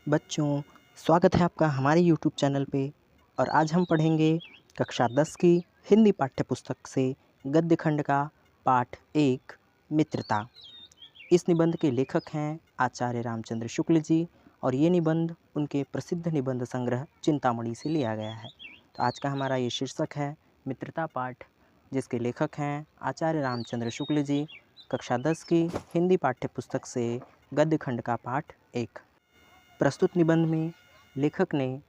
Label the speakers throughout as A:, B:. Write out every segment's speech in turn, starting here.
A: बच्चों, स्वागत है आपका हमारे YouTube चैनल पे। और आज हम पढ़ेंगे कक्षा 10 की हिंदी पाठ्य पुस्तक से गद्य खंड का पाठ 1 मित्रता। इस निबंध के लेखक हैं आचार्य रामचंद्र शुक्ल जी और ये निबंध उनके प्रसिद्ध निबंध संग्रह चिंतामणि से लिया गया है। तो आज का हमारा ये शीर्षक है मित्रता पाठ, जिसके लेखक हैं आचार्य रामचंद्र शुक्ल जी। कक्षा 10 की हिंदी पाठ्य पुस्तक से गद्य खंड का पाठ 1। प्रस्तुत निबंध में लेखक ने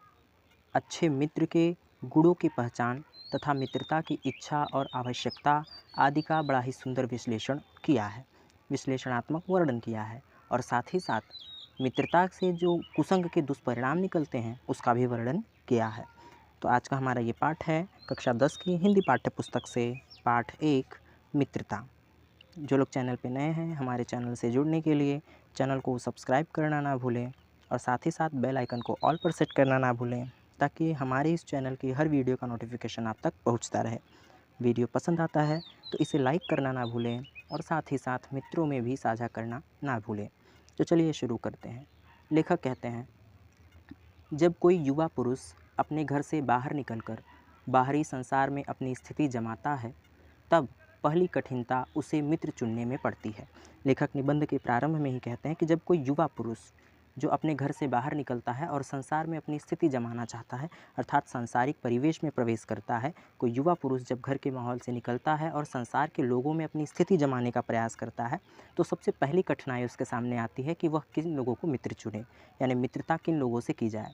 A: अच्छे मित्र के गुणों की पहचान तथा मित्रता की इच्छा और आवश्यकता आदि का बड़ा ही सुंदर विश्लेषण किया है, विश्लेषणात्मक वर्णन किया है और साथ ही साथ मित्रता से जो कुसंग के दुष्परिणाम निकलते हैं उसका भी वर्णन किया है। तो आज का हमारा ये पाठ है कक्षा 10 की हिंदी पाठ्य पुस्तक से पाठ 1 मित्रता। जो लोग चैनल पे नए हैं, हमारे चैनल से जुड़ने के लिए चैनल को सब्सक्राइब करना ना भूलें और साथ ही साथ बेल आइकन को ऑल पर सेट करना ना भूलें, ताकि हमारे इस चैनल की हर वीडियो का नोटिफिकेशन आप तक पहुंचता रहे। वीडियो पसंद आता है तो इसे लाइक करना ना भूलें और साथ ही साथ मित्रों में भी साझा करना ना भूलें। तो चलिए शुरू करते हैं। लेखक कहते हैं, जब कोई युवा पुरुष अपने घर से बाहर निकलकर बाहरी संसार में अपनी स्थिति जमाता है, तब पहली कठिनता उसे मित्र चुनने में पड़ती है। लेखक निबंध के प्रारंभ में ही कहते हैं कि जब कोई युवा पुरुष जो अपने घर से बाहर निकलता है और संसार में अपनी स्थिति जमाना चाहता है, अर्थात सांसारिक परिवेश में प्रवेश करता है, कोई युवा पुरुष जब घर के माहौल से निकलता है और संसार के लोगों में अपनी स्थिति जमाने का प्रयास करता है, तो सबसे पहली कठिनाई उसके सामने आती है कि वह किन लोगों को मित्र चुने, यानी मित्रता किन लोगों से की जाए।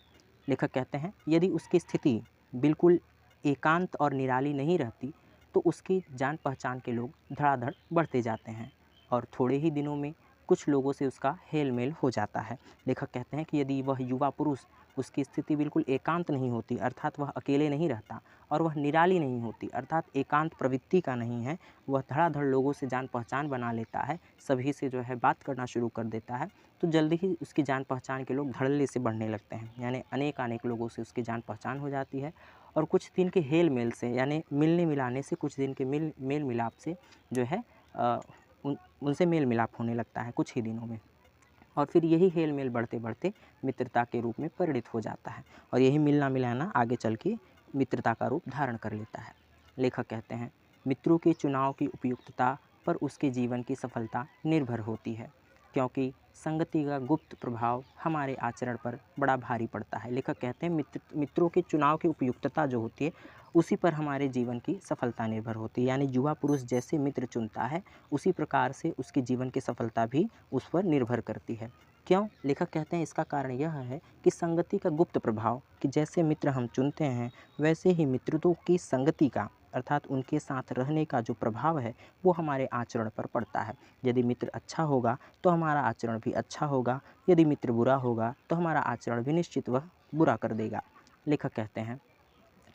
A: लेखक कहते हैं, यदि उसकी स्थिति बिल्कुल एकांत और निराली नहीं रहती तो उसकी जान पहचान के लोग धड़ाधड़ बढ़ते जाते हैं और थोड़े ही दिनों में कुछ लोगों से उसका हेल मेल हो जाता है। लेखक कहते हैं कि यदि वह युवा पुरुष, उसकी स्थिति बिल्कुल एकांत नहीं होती, अर्थात वह अकेले नहीं रहता, और वह निराली नहीं होती, अर्थात एकांत प्रवृत्ति का नहीं है, वह धड़ाधड़ लोगों से जान पहचान बना लेता है, सभी से जो है बात करना शुरू कर देता है, तो जल्दी ही उसकी जान पहचान के लोग धड़ल्ले से बढ़ने लगते हैं, यानी अनेक लोगों से उसकी जान पहचान हो जाती है। और कुछ दिन के हेल मेल से, यानी मिलने मिलाने से, कुछ दिन के मेल मिलाप से जो है उनसे मेल मिलाप होने लगता है कुछ ही दिनों में, और फिर यही हेल मेल बढ़ते बढ़ते मित्रता के रूप में परिणित हो जाता है और यही मिलना मिलाना आगे चल के मित्रता का रूप धारण कर लेता है। लेखक कहते हैं, मित्रों के चुनाव की उपयुक्तता पर उसके जीवन की सफलता निर्भर होती है, क्योंकि संगति का गुप्त प्रभाव हमारे आचरण पर बड़ा भारी पड़ता है। लेखक कहते हैं, मित्रों के चुनाव की उपयुक्तता जो होती है उसी पर हमारे जीवन की सफलता निर्भर होती है, यानी युवा पुरुष जैसे मित्र चुनता है उसी प्रकार से उसकी जीवन की सफलता भी उस पर निर्भर करती है। क्यों? लेखक कहते हैं, इसका कारण यह है कि संगति का गुप्त प्रभाव, कि जैसे मित्र हम चुनते हैं वैसे ही मित्रों की संगति का, अर्थात उनके साथ रहने का जो प्रभाव है वो हमारे आचरण पर पड़ता है। यदि मित्र अच्छा होगा तो हमारा आचरण भी अच्छा होगा, यदि मित्र बुरा होगा तो हमारा आचरण भी निश्चित वह बुरा कर देगा। लेखक कहते हैं,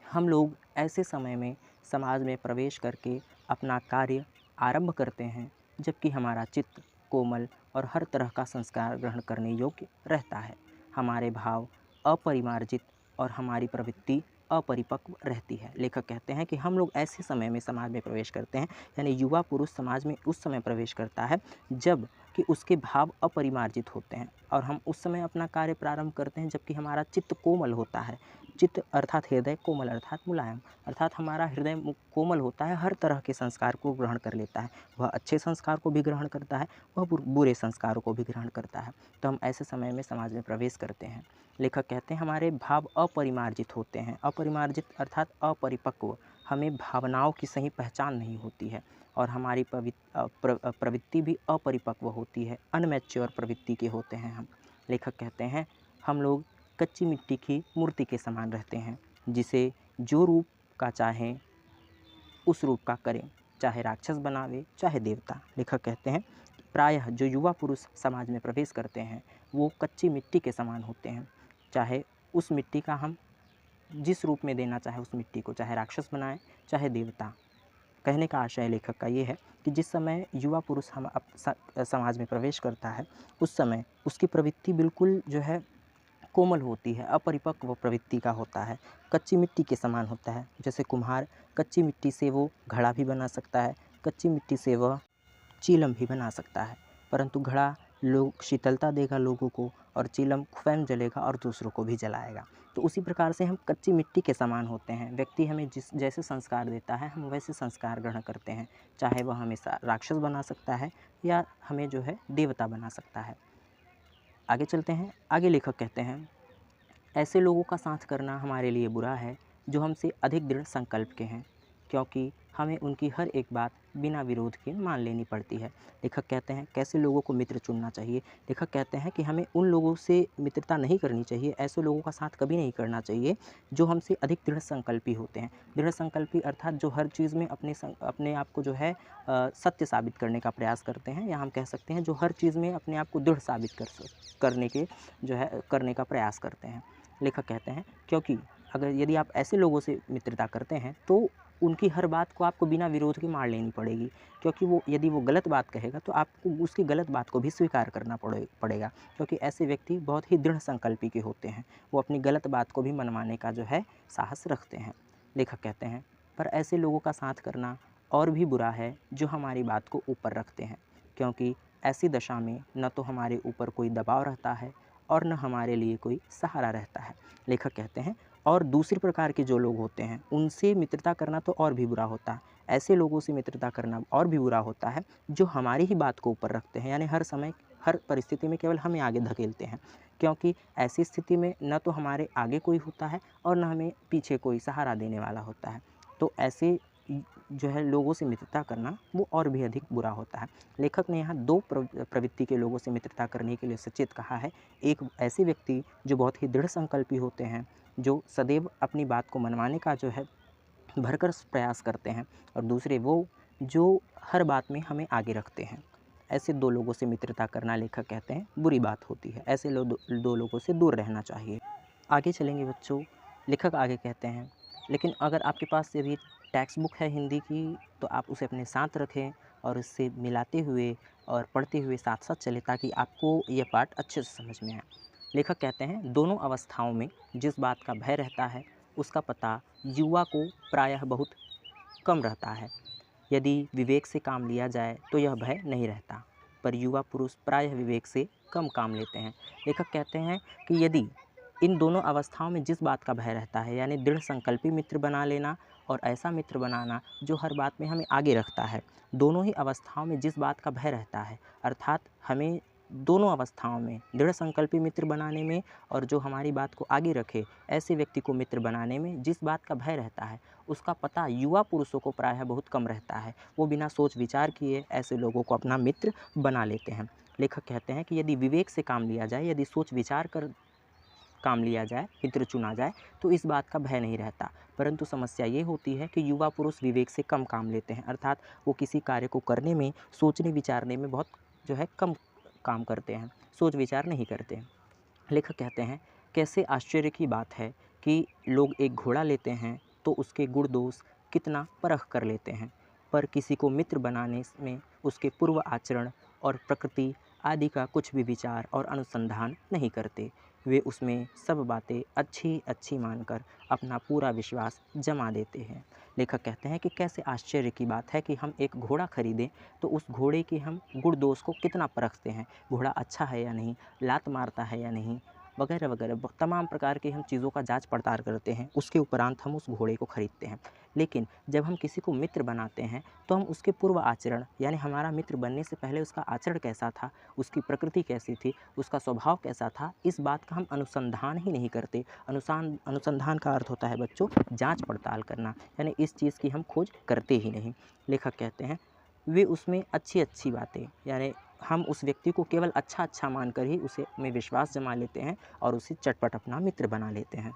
A: हम लोग ऐसे समय में समाज में प्रवेश करके अपना कार्य आरंभ करते हैं जबकि हमारा चित्त कोमल और हर तरह का संस्कार ग्रहण करने योग्य रहता है। हमारे भाव अपरिमार्जित और हमारी प्रवृत्ति अपरिपक्व रहती है। लेखक कहते हैं कि हम लोग ऐसे समय में समाज में प्रवेश करते हैं, यानी युवा पुरुष समाज में उस समय प्रवेश करता है जब कि उसके भाव अपरिमार्जित होते हैं और हम उस समय अपना कार्य प्रारंभ करते हैं जबकि हमारा चित्त कोमल होता है। चित्त अर्थात हृदय, कोमल अर्थात मुलायम, अर्थात हमारा हृदय कोमल होता है, हर तरह के संस्कार को ग्रहण कर लेता है। वह अच्छे संस्कार को भी ग्रहण करता है, वह बुरे संस्कारों को भी ग्रहण करता है। तो हम ऐसे समय में समाज में प्रवेश करते हैं। लेखक कहते हैं, हमारे भाव अपरिमार्जित होते हैं। अपरिमार्जित अर्थात अपरिपक्व, हमें भावनाओं की सही पहचान नहीं होती है और हमारी प्रवृत्ति भी अपरिपक्व होती है, अनमैच्योर प्रवृत्ति के होते हैं हम। लेखक कहते हैं, हम लोग कच्ची मिट्टी की मूर्ति के समान रहते हैं, जिसे जो रूप का चाहें उस रूप का करें, चाहे राक्षस बनावे चाहे देवता। लेखक कहते हैं, प्रायः जो युवा पुरुष समाज में प्रवेश करते हैं वो कच्ची मिट्टी के समान होते हैं, चाहे उस मिट्टी का हम जिस रूप में देना चाहे उस मिट्टी को, चाहे राक्षस बनाए चाहे देवता। कहने का आशय लेखक का ये है कि जिस समय युवा पुरुष समाज में प्रवेश करता है उस समय उसकी प्रवृत्ति बिल्कुल जो है कोमल होती है, अपरिपक्व प्रवृत्ति का होता है, कच्ची मिट्टी के समान होता है। जैसे कुम्हार कच्ची मिट्टी से वो घड़ा भी बना सकता है, कच्ची मिट्टी से वह चीलम भी बना सकता है, परंतु घड़ा लोग शीतलता देगा लोगों को और चिलम स्वयं जलेगा और दूसरों को भी जलाएगा। तो उसी प्रकार से हम कच्ची मिट्टी के समान होते हैं। व्यक्ति हमें जिस जैसे संस्कार देता है हम वैसे संस्कार ग्रहण करते हैं, चाहे वह हमें राक्षस बना सकता है या हमें जो है देवता बना सकता है। आगे चलते हैं। आगे लेखक कहते हैं, ऐसे लोगों का साथ करना हमारे लिए बुरा है जो हमसे अधिक दृढ़ संकल्प के हैं, क्योंकि हमें उनकी हर एक बात बिना विरोध के मान लेनी पड़ती है। लेखक कहते हैं कैसे लोगों को मित्र चुनना चाहिए। लेखक कहते हैं कि हमें उन लोगों से मित्रता नहीं करनी चाहिए, ऐसे लोगों का साथ कभी नहीं करना चाहिए जो हमसे अधिक दृढ़ संकल्पी होते हैं। दृढ़ संकल्पी अर्थात जो हर चीज़ में अपने आप को जो है सत्य साबित करने का प्रयास करते हैं, या हम कह सकते हैं जो हर चीज़ में अपने आप को दृढ़ साबित करने का प्रयास करते हैं। लेखक कहते हैं क्योंकि यदि आप ऐसे लोगों से मित्रता करते हैं तो उनकी हर बात को आपको बिना विरोध के मान लेनी पड़ेगी, क्योंकि यदि वो गलत बात कहेगा तो आपको उसकी गलत बात को भी स्वीकार करना पड़ेगा, क्योंकि ऐसे व्यक्ति बहुत ही दृढ़ संकल्पी के होते हैं। वो अपनी गलत बात को भी मनवाने का जो है साहस रखते हैं। लेखक कहते हैं पर ऐसे लोगों का साथ करना और भी बुरा है जो हमारी बात को ऊपर रखते हैं, क्योंकि ऐसी दशा में न तो हमारे ऊपर कोई दबाव रहता है और न हमारे लिए कोई सहारा रहता है। लेखक कहते हैं और दूसरी प्रकार के जो लोग होते हैं उनसे मित्रता करना तो और भी बुरा होता है। ऐसे लोगों से मित्रता करना और भी बुरा होता है जो हमारी ही बात को ऊपर रखते हैं, यानी हर समय हर परिस्थिति में केवल हमें आगे धकेलते हैं, क्योंकि ऐसी स्थिति में न तो हमारे आगे कोई होता है और न हमें पीछे कोई सहारा देने वाला होता है। तो ऐसे जो है लोगों से मित्रता करना वो और भी अधिक बुरा होता है। लेखक ने यहाँ दो प्रवृत्ति के लोगों से मित्रता करने के लिए सचेत कहा है। एक ऐसे व्यक्ति जो बहुत ही दृढ़ संकल्पी होते हैं, जो सदैव अपनी बात को मनवाने का जो है भरकर प्रयास करते हैं, और दूसरे वो जो हर बात में हमें आगे रखते हैं। ऐसे दो लोगों से मित्रता करना लेखक कहते हैं बुरी बात होती है। ऐसे दो लोगों से दूर रहना चाहिए। आगे चलेंगे बच्चों। लेखक आगे कहते हैं लेकिन अगर आपके पास यदि टेक्स्ट बुक है हिंदी की तो आप उसे अपने साथ रखें और उससे मिलाते हुए और पढ़ते हुए साथ साथ चलें, ताकि आपको यह पाठ अच्छे से समझ में आए। लेखक कहते हैं दोनों अवस्थाओं में जिस बात का भय रहता है उसका पता युवा को प्रायः बहुत कम रहता है। यदि विवेक से काम लिया जाए तो यह भय नहीं रहता, पर युवा पुरुष प्रायः विवेक से कम काम लेते हैं। लेखक कहते हैं कि यदि इन दोनों अवस्थाओं में जिस बात का भय रहता है, यानी दृढ़ संकल्पी मित्र बना लेना और ऐसा मित्र बनाना जो हर बात में हमें आगे रखता है, दोनों ही अवस्थाओं में जिस बात का भय रहता है, अर्थात हमें दोनों अवस्थाओं में दृढ़ संकल्पी मित्र बनाने में और जो हमारी बात को आगे रखे ऐसे व्यक्ति को मित्र बनाने में जिस बात का भय रहता है, उसका पता युवा पुरुषों को प्रायः बहुत कम रहता है। वो बिना सोच विचार किए ऐसे लोगों को अपना मित्र बना लेते हैं। लेखक कहते हैं कि यदि विवेक से काम लिया जाए, यदि सोच विचार कर काम लिया जाए, मित्र चुना जाए, तो इस बात का भय नहीं रहता। परंतु समस्या ये होती है कि युवा पुरुष विवेक से कम काम लेते हैं, अर्थात वो किसी कार्य को करने में, सोचने विचारने में बहुत जो है कम काम करते हैं, सोच विचार नहीं करते हैं। लेखक कहते हैं कैसे आश्चर्य की बात है कि लोग एक घोड़ा लेते हैं तो उसके गुण दोष कितना परख कर लेते हैं, पर किसी को मित्र बनाने में उसके पूर्व आचरण और प्रकृति आदि का कुछ भी विचार और अनुसंधान नहीं करते। वे उसमें सब बातें अच्छी अच्छी मानकर अपना पूरा विश्वास जमा देते हैं। लेखक कहते हैं कि कैसे आश्चर्य की बात है कि हम एक घोड़ा खरीदें तो उस घोड़े के हम गुण दोष को कितना परखते हैं, घोड़ा अच्छा है या नहीं, लात मारता है या नहीं, वगैरह वगैरह तमाम प्रकार की हम चीज़ों का जांच पड़ताल करते हैं, उसके उपरांत हम उस घोड़े को खरीदते हैं। लेकिन जब हम किसी को मित्र बनाते हैं तो हम उसके पूर्व आचरण, यानी हमारा मित्र बनने से पहले उसका आचरण कैसा था, उसकी प्रकृति कैसी थी, उसका स्वभाव कैसा था, इस बात का हम अनुसंधान ही नहीं करते। अनुसंधान का अर्थ होता है बच्चों जांच पड़ताल करना, यानी इस चीज़ की हम खोज करते ही नहीं। लेखक कहते हैं वे उसमें अच्छी अच्छी बातें, यानी हम उस व्यक्ति को केवल अच्छा अच्छा मानकर ही उसे में विश्वास जमा लेते हैं और उसे चटपट अपना मित्र बना लेते हैं।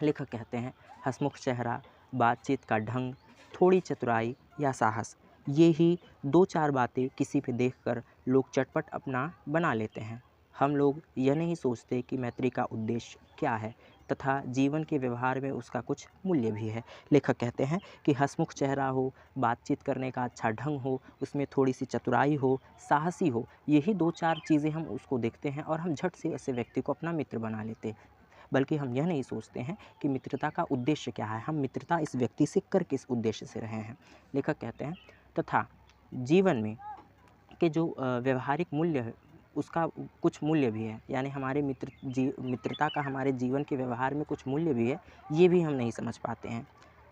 A: लेखक कहते हैं हंसमुख चेहरा, बातचीत का ढंग, थोड़ी चतुराई या साहस, ये ही दो चार बातें किसी पे देखकर लोग चटपट अपना बना लेते हैं। हम लोग यह नहीं सोचते कि मैत्री का उद्देश्य क्या है तथा जीवन के व्यवहार में उसका कुछ मूल्य भी है। लेखक कहते हैं कि हंसमुख चेहरा हो, बातचीत करने का अच्छा ढंग हो, उसमें थोड़ी सी चतुराई हो, साहसी हो, यही दो चार चीज़ें हम उसको देखते हैं और हम झट से ऐसे व्यक्ति को अपना मित्र बना लेते हैं। बल्कि हम यह नहीं सोचते हैं कि मित्रता का उद्देश्य क्या है, हम मित्रता इस व्यक्ति से कर किस उद्देश्य से रहे हैं। लेखक कहते हैं तथा जीवन में के जो व्यवहारिक मूल्य उसका कुछ मूल्य भी है, यानी हमारे मित्रता का हमारे जीवन के व्यवहार में कुछ मूल्य भी है, ये भी हम नहीं समझ पाते हैं।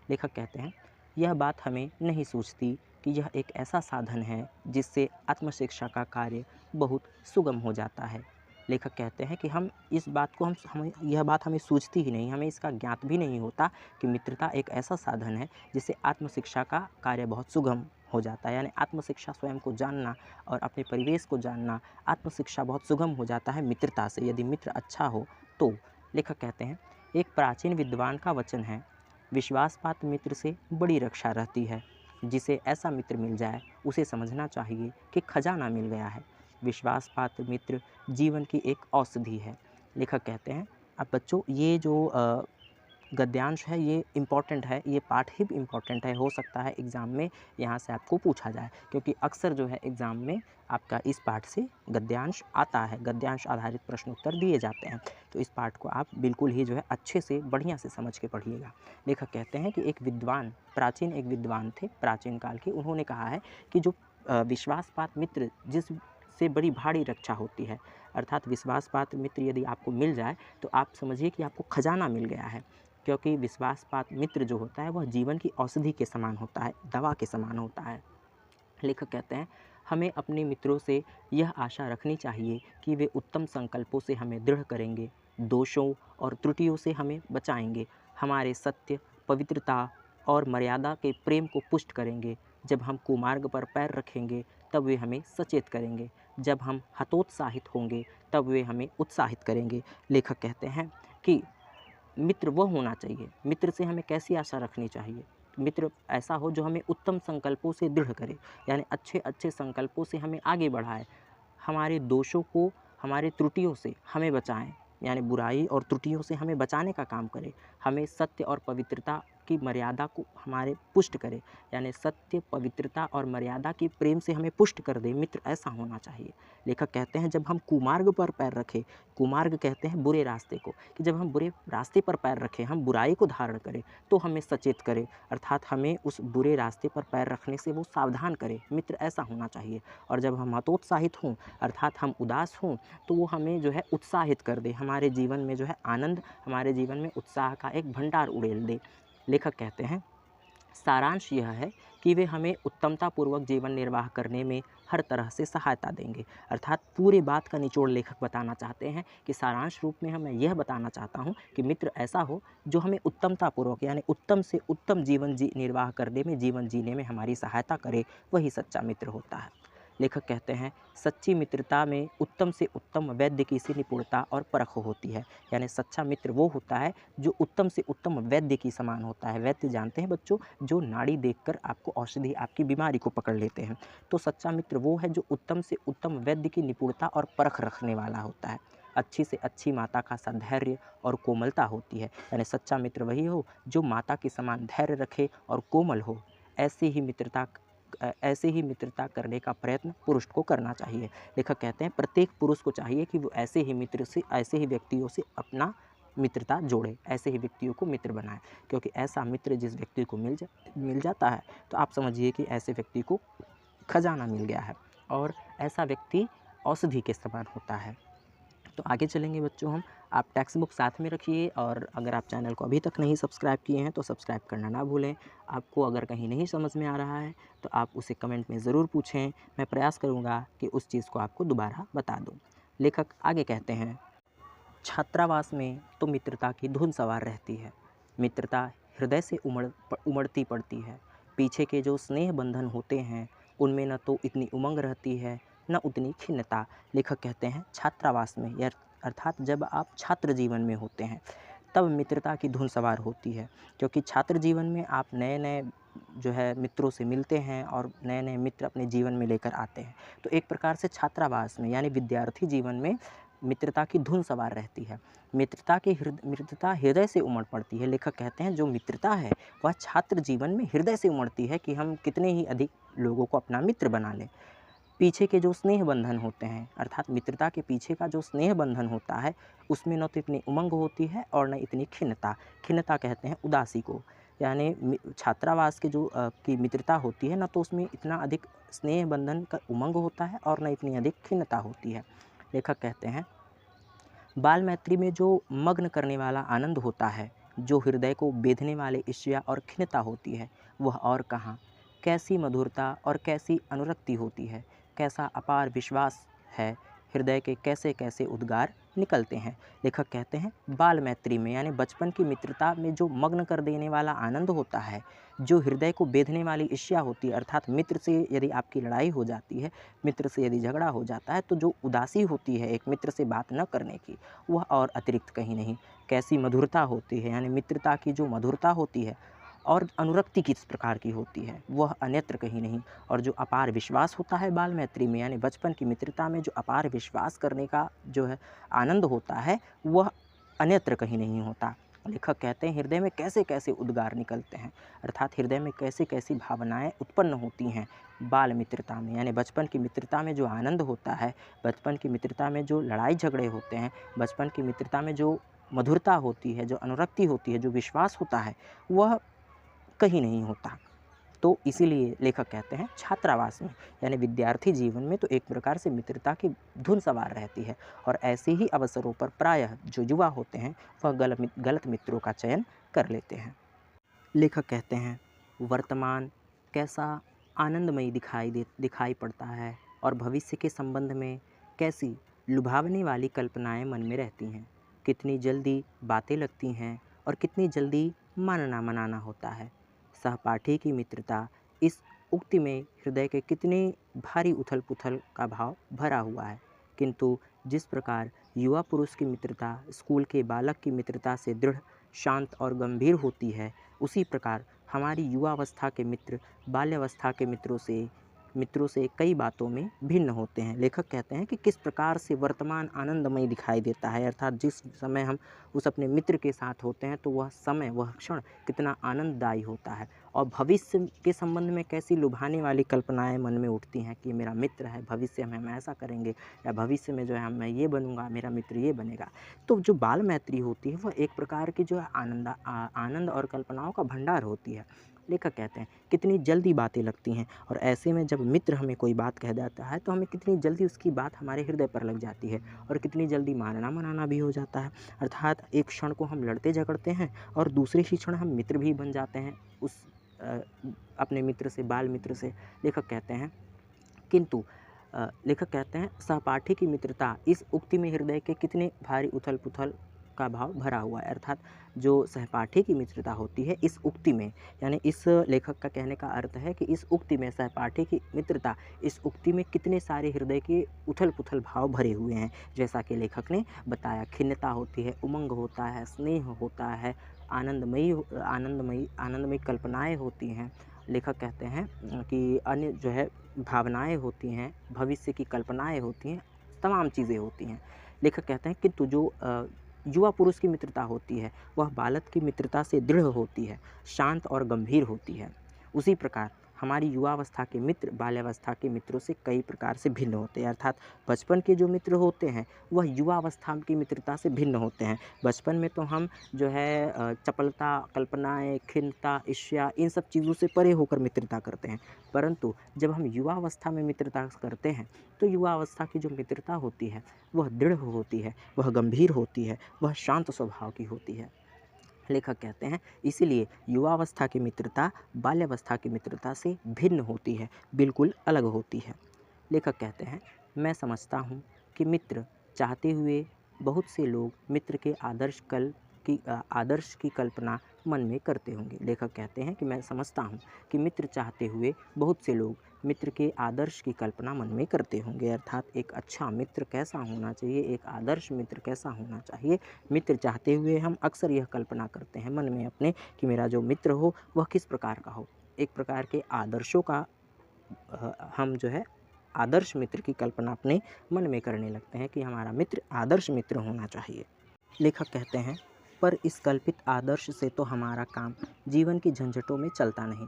A: लेखक कहते हैं, यह बात हमें नहीं सूझती कि यह एक ऐसा साधन है जिससे आत्मशिक्षा का कार्य बहुत सुगम हो जाता है। लेखक कहते हैं कि हम इस बात को हमें यह बात हमें सूझती ही नहीं, हमें इसका ज्ञात भी नहीं होता कि मित्रता एक ऐसा साधन है जिससे आत्मशिक्षा का कार्य बहुत सुगम हो जाता है। यानी आत्मशिक्षा, स्वयं को जानना और अपने परिवेश को जानना, आत्मशिक्षा बहुत सुगम हो जाता है मित्रता से, यदि मित्र अच्छा हो तो। लेखक कहते हैं, एक प्राचीन विद्वान का वचन है, विश्वासपात्र मित्र से बड़ी रक्षा रहती है। जिसे ऐसा मित्र मिल जाए उसे समझना चाहिए कि खजाना मिल गया है। विश्वासपात्र मित्र जीवन की एक औषधि है। लेखक कहते हैं, अब बच्चों ये जो गद्यांश है ये इम्पॉर्टेंट है, ये पाठ ही इम्पॉर्टेंट है। हो सकता है एग्ज़ाम में यहाँ से आपको पूछा जाए, क्योंकि अक्सर जो है एग्ज़ाम में आपका इस पाठ से गद्यांश आता है, गद्यांश आधारित प्रश्न उत्तर दिए जाते हैं। तो इस पाठ को आप बिल्कुल ही जो है अच्छे से, बढ़िया से समझ के पढ़िएगा। लेखक कहते हैं कि एक विद्वान थे प्राचीन काल के, उन्होंने कहा है कि जो विश्वासपात्र मित्र जिससे बड़ी भारी रक्षा होती है, अर्थात विश्वासपात्र मित्र यदि आपको मिल जाए तो आप समझिए कि आपको खजाना मिल गया है। क्योंकि विश्वासपात्र मित्र जो होता है वह जीवन की औषधि के समान होता है, दवा के समान होता है। लेखक कहते हैं, हमें अपने मित्रों से यह आशा रखनी चाहिए कि वे उत्तम संकल्पों से हमें दृढ़ करेंगे, दोषों और त्रुटियों से हमें बचाएंगे, हमारे सत्य, पवित्रता और मर्यादा के प्रेम को पुष्ट करेंगे। जब हम कुमार्ग पर पैर रखेंगे तब वे हमें सचेत करेंगे, जब हम हतोत्साहित होंगे तब वे हमें उत्साहित करेंगे। लेखक कहते हैं कि मित्र वह होना चाहिए, मित्र से हमें कैसी आशा रखनी चाहिए, मित्र ऐसा हो जो हमें उत्तम संकल्पों से दृढ़ करे, यानी अच्छे अच्छे संकल्पों से हमें आगे बढ़ाए, हमारे दोषों को, हमारे त्रुटियों से हमें बचाएं, यानी बुराई और त्रुटियों से हमें बचाने का काम करे, हमें सत्य और पवित्रता की मर्यादा को हमारे पुष्ट करे, यानी सत्य, पवित्रता और मर्यादा की प्रेम से हमें पुष्ट कर दे। मित्र ऐसा होना चाहिए। लेखक कहते हैं, जब हम कुमार्ग पर पैर रखें, कुमार्ग कहते हैं बुरे रास्ते को, कि जब हम बुरे रास्ते पर पैर रखें, हम बुराई को धारण करें तो हमें सचेत करे, अर्थात हमें उस बुरे रास्ते पर पैर रखने से वो सावधान करे। मित्र ऐसा होना चाहिए। और जब हम हतोत्साहित हों, अर्थात हम उदास हों, तो वो हमें जो है उत्साहित कर दे, हमारे जीवन में जो है आनंद, हमारे जीवन में उत्साह का एक भंडार उड़ेल दे। लेखक कहते हैं, सारांश यह है कि वे हमें उत्तमतापूर्वक जीवन निर्वाह करने में हर तरह से सहायता देंगे। अर्थात पूरी बात का निचोड़ लेखक बताना चाहते हैं कि सारांश रूप में मैं यह बताना चाहता हूँ कि मित्र ऐसा हो जो हमें उत्तमतापूर्वक, यानी उत्तम से उत्तम जीवन निर्वाह करने में, जीवन जीने में हमारी सहायता करे, वही सच्चा मित्र होता है। लेखक कहते हैं, सच्ची मित्रता में उत्तम से उत्तम वैद्य की सी निपुणता और परख होती है। यानी सच्चा मित्र वो होता है जो उत्तम से उत्तम वैद्य की समान होता है। वैद्य जानते हैं बच्चों, जो नाड़ी देखकर आपको औषधि, आपकी बीमारी को पकड़ लेते हैं। तो सच्चा मित्र वो है जो उत्तम से उत्तम वैद्य की निपुणता और परख रखने वाला होता है। अच्छी से अच्छी माता का सा धैर्य और कोमलता होती है। यानी सच्चा मित्र वही हो जो माता के समान धैर्य रखे और कोमल हो। ऐसे ही मित्रता करने का प्रयत्न पुरुष को करना चाहिए। लेखक कहते हैं, प्रत्येक पुरुष को चाहिए कि वो ऐसे ही व्यक्तियों से अपना मित्रता जोड़े, ऐसे ही व्यक्तियों को मित्र बनाए। क्योंकि ऐसा मित्र जिस व्यक्ति को मिल जाता है तो आप समझिए कि ऐसे व्यक्ति को खजाना मिल गया है, और ऐसा व्यक्ति औषधि के समान होता है। तो आगे चलेंगे बच्चों हम। आप टेक्स्ट बुक साथ में रखिए, और अगर आप चैनल को अभी तक नहीं सब्सक्राइब किए हैं तो सब्सक्राइब करना ना भूलें। आपको अगर कहीं नहीं समझ में आ रहा है तो आप उसे कमेंट में ज़रूर पूछें, मैं प्रयास करूँगा कि उस चीज़ को आपको दोबारा बता दूँ। लेखक आगे कहते हैं, छात्रावास में तो मित्रता की धुन सवार रहती है। मित्रता हृदय से उमड़ती पड़ती है। पीछे के जो स्नेह बंधन होते हैं उनमें न तो इतनी उमंग रहती है, न उतनी खिन्नता। लेखक कहते हैं, छात्रावास में, या अर्थात जब आप छात्र जीवन में होते हैं तब मित्रता की धुन सवार होती है। क्योंकि छात्र जीवन में आप नए नए जो है मित्रों से मिलते हैं और नए नए मित्र अपने जीवन में लेकर आते हैं। तो एक प्रकार से छात्रावास में, यानी विद्यार्थी जीवन में, मित्रता की धुन सवार रहती है। मित्रता हृदय से उमड़ पड़ती है। लेखक कहते हैं, जो मित्रता है वह छात्र जीवन में हृदय से उमड़ती है कि हम कितने ही अधिक लोगों को अपना मित्र बना लें। पीछे के जो स्नेह बंधन होते हैं, अर्थात मित्रता के पीछे का जो स्नेह बंधन होता है उसमें न तो इतनी उमंग होती है और न इतनी खिन्नता। खिन्नता कहते हैं उदासी को। यानी छात्रावास की की मित्रता होती है, न तो उसमें इतना अधिक स्नेह बंधन का उमंग होता है और न इतनी अधिक खिन्नता होती है। लेखक कहते हैं, बाल मैत्री में जो मग्न करने वाला आनंद होता है, जो हृदय को बेधने वाले ईर्ष्या और खिन्नता होती है, वह और कहाँ। कैसी मधुरता और कैसी अनुरक्ति होती है, कैसा अपार विश्वास है, हृदय के कैसे कैसे उद्गार निकलते हैं। लेखक कहते हैं, बाल मैत्री में यानी बचपन की मित्रता में जो मग्न कर देने वाला आनंद होता है, जो हृदय को बेधने वाली ईर्ष्या होती है, अर्थात मित्र से यदि आपकी लड़ाई हो जाती है, मित्र से यदि झगड़ा हो जाता है, तो जो उदासी होती है एक मित्र से बात न करने की, वह और अतिरिक्त कहीं नहीं। कैसी मधुरता होती है, यानी मित्रता की जो मधुरता होती है और अनुरक्ति किस प्रकार की होती है, वह अन्यत्र कहीं नहीं। और जो अपार विश्वास होता है बाल मैत्री में, यानी बचपन की मित्रता में जो अपार विश्वास करने का जो है आनंद होता है, वह अन्यत्र कहीं नहीं होता। लेखक कहते हैं, हृदय में कैसे कैसे उद्गार निकलते हैं, अर्थात हृदय में कैसे कैसी भावनाएं उत्पन्न होती हैं बाल मित्रता में, यानी बचपन की मित्रता में जो आनंद होता है, बचपन की मित्रता में जो लड़ाई झगड़े होते हैं, बचपन की मित्रता में जो मधुरता होती है, जो अनुरक्ति होती है, जो विश्वास होता है, वह कहीं नहीं होता। तो इसीलिए लेखक कहते हैं, छात्रावास में यानी विद्यार्थी जीवन में तो एक प्रकार से मित्रता की धुन सवार रहती है, और ऐसे ही अवसरों पर प्रायः जो युवा होते हैं वह गलत मित्रों का चयन कर लेते हैं। लेखक कहते हैं, वर्तमान कैसा आनंदमयी दिखाई पड़ता है, और भविष्य के संबंध में कैसी लुभावने वाली कल्पनाएं मन में रहती हैं। कितनी जल्दी बातें लगती हैं और कितनी जल्दी मानना मनाना होता है। सहपाठी की मित्रता, इस उक्ति में हृदय के कितने भारी उथल पुथल का भाव भरा हुआ है, किंतु जिस प्रकार युवा पुरुष की मित्रता स्कूल के बालक की मित्रता से दृढ़, शांत और गंभीर होती है, उसी प्रकार हमारी युवावस्था के मित्र बाल्यावस्था के मित्रों से कई बातों में भिन्न होते हैं। लेखक कहते हैं कि किस प्रकार से वर्तमान आनंदमय दिखाई देता है, अर्थात जिस समय हम उस अपने मित्र के साथ होते हैं तो वह समय, वह क्षण कितना आनंददायी होता है, और भविष्य के संबंध में कैसी लुभाने वाली कल्पनाएं मन में उठती हैं कि मेरा मित्र है, भविष्य में हम ऐसा करेंगे, या भविष्य में जो है मैं ये बनूंगा, मेरा मित्र ये बनेगा। तो जो बाल मैत्री होती है वह एक प्रकार की जो है आनंद और कल्पनाओं का भंडार होती है। लेखक कहते हैं, कितनी जल्दी बातें लगती हैं, और ऐसे में जब मित्र हमें कोई बात कह देता है तो हमें कितनी जल्दी उसकी बात हमारे हृदय पर लग जाती है, और कितनी जल्दी मानना मनाना भी हो जाता है। अर्थात एक क्षण को हम लड़ते झगड़ते हैं और दूसरे ही क्षण हम मित्र भी बन जाते हैं उस अपने मित्र से, बाल मित्र से। लेखक कहते हैं, किंतु लेखक कहते हैं, सहपाठी की मित्रता, इस उक्ति में हृदय के कितने भारी उथल पुथल का भाव भरा हुआ है। अर्थात जो सहपाठी की मित्रता होती है इस उक्ति में, यानी इस लेखक का कहने का अर्थ है कि इस उक्ति में सहपाठी की मित्रता, इस उक्ति में कितने सारे हृदय के उथल पुथल भाव भरे हुए हैं। जैसा कि लेखक ने बताया, खिन्नता होती है, उमंग होता है, स्नेह होता है, आनंदमयी कल्पनाएं होती हैं। लेखक कहते हैं कि अन्य जो है भावनाएं होती हैं, भविष्य की कल्पनाएं होती हैं, तमाम चीज़ें होती हैं। लेखक कहते हैं, किंतु जो युवा पुरुष की मित्रता होती है वह बालक की मित्रता से दृढ़ होती है, शांत और गंभीर होती है। उसी प्रकार हमारी युवावस्था के मित्र बाल्यावस्था के मित्रों से कई प्रकार से भिन्न होते हैं, अर्थात बचपन के जो मित्र होते हैं वह युवावस्था की मित्रता से भिन्न होते हैं। बचपन में तो हम जो है चपलता, कल्पनाएं, खिन्नता, ईर्ष्या, इन सब चीज़ों से परे होकर मित्रता करते हैं, परंतु जब हम युवावस्था में मित्रता करते हैं तो युवावस्था की जो मित्रता होती है वह दृढ़ होती है, वह गंभीर होती है, वह शांत स्वभाव की होती है। लेखक कहते हैं, इसीलिए युवावस्था की मित्रता बाल्यावस्था की मित्रता से भिन्न होती है, बिल्कुल अलग होती है। लेखक कहते हैं, मैं समझता हूँ कि मित्र चाहते हुए बहुत से लोग मित्र के आदर्श की कल्पना मन में करते होंगे। लेखक कहते हैं कि मैं समझता हूँ कि मित्र चाहते हुए बहुत से लोग मित्र के आदर्श की कल्पना मन में करते होंगे, अर्थात एक अच्छा मित्र कैसा होना चाहिए, एक आदर्श मित्र कैसा होना चाहिए, मित्र चाहते हुए हम अक्सर यह कल्पना करते हैं मन में अपने कि मेरा जो मित्र हो वह किस प्रकार का हो। एक प्रकार के आदर्शों का हम जो है आदर्श मित्र की कल्पना अपने मन में करने लगते हैं कि हमारा मित्र आदर्श मित्र होना चाहिए। लेखक कहते हैं, पर इस कल्पित आदर्श से तो हमारा काम जीवन की झंझटों में चलता नहीं।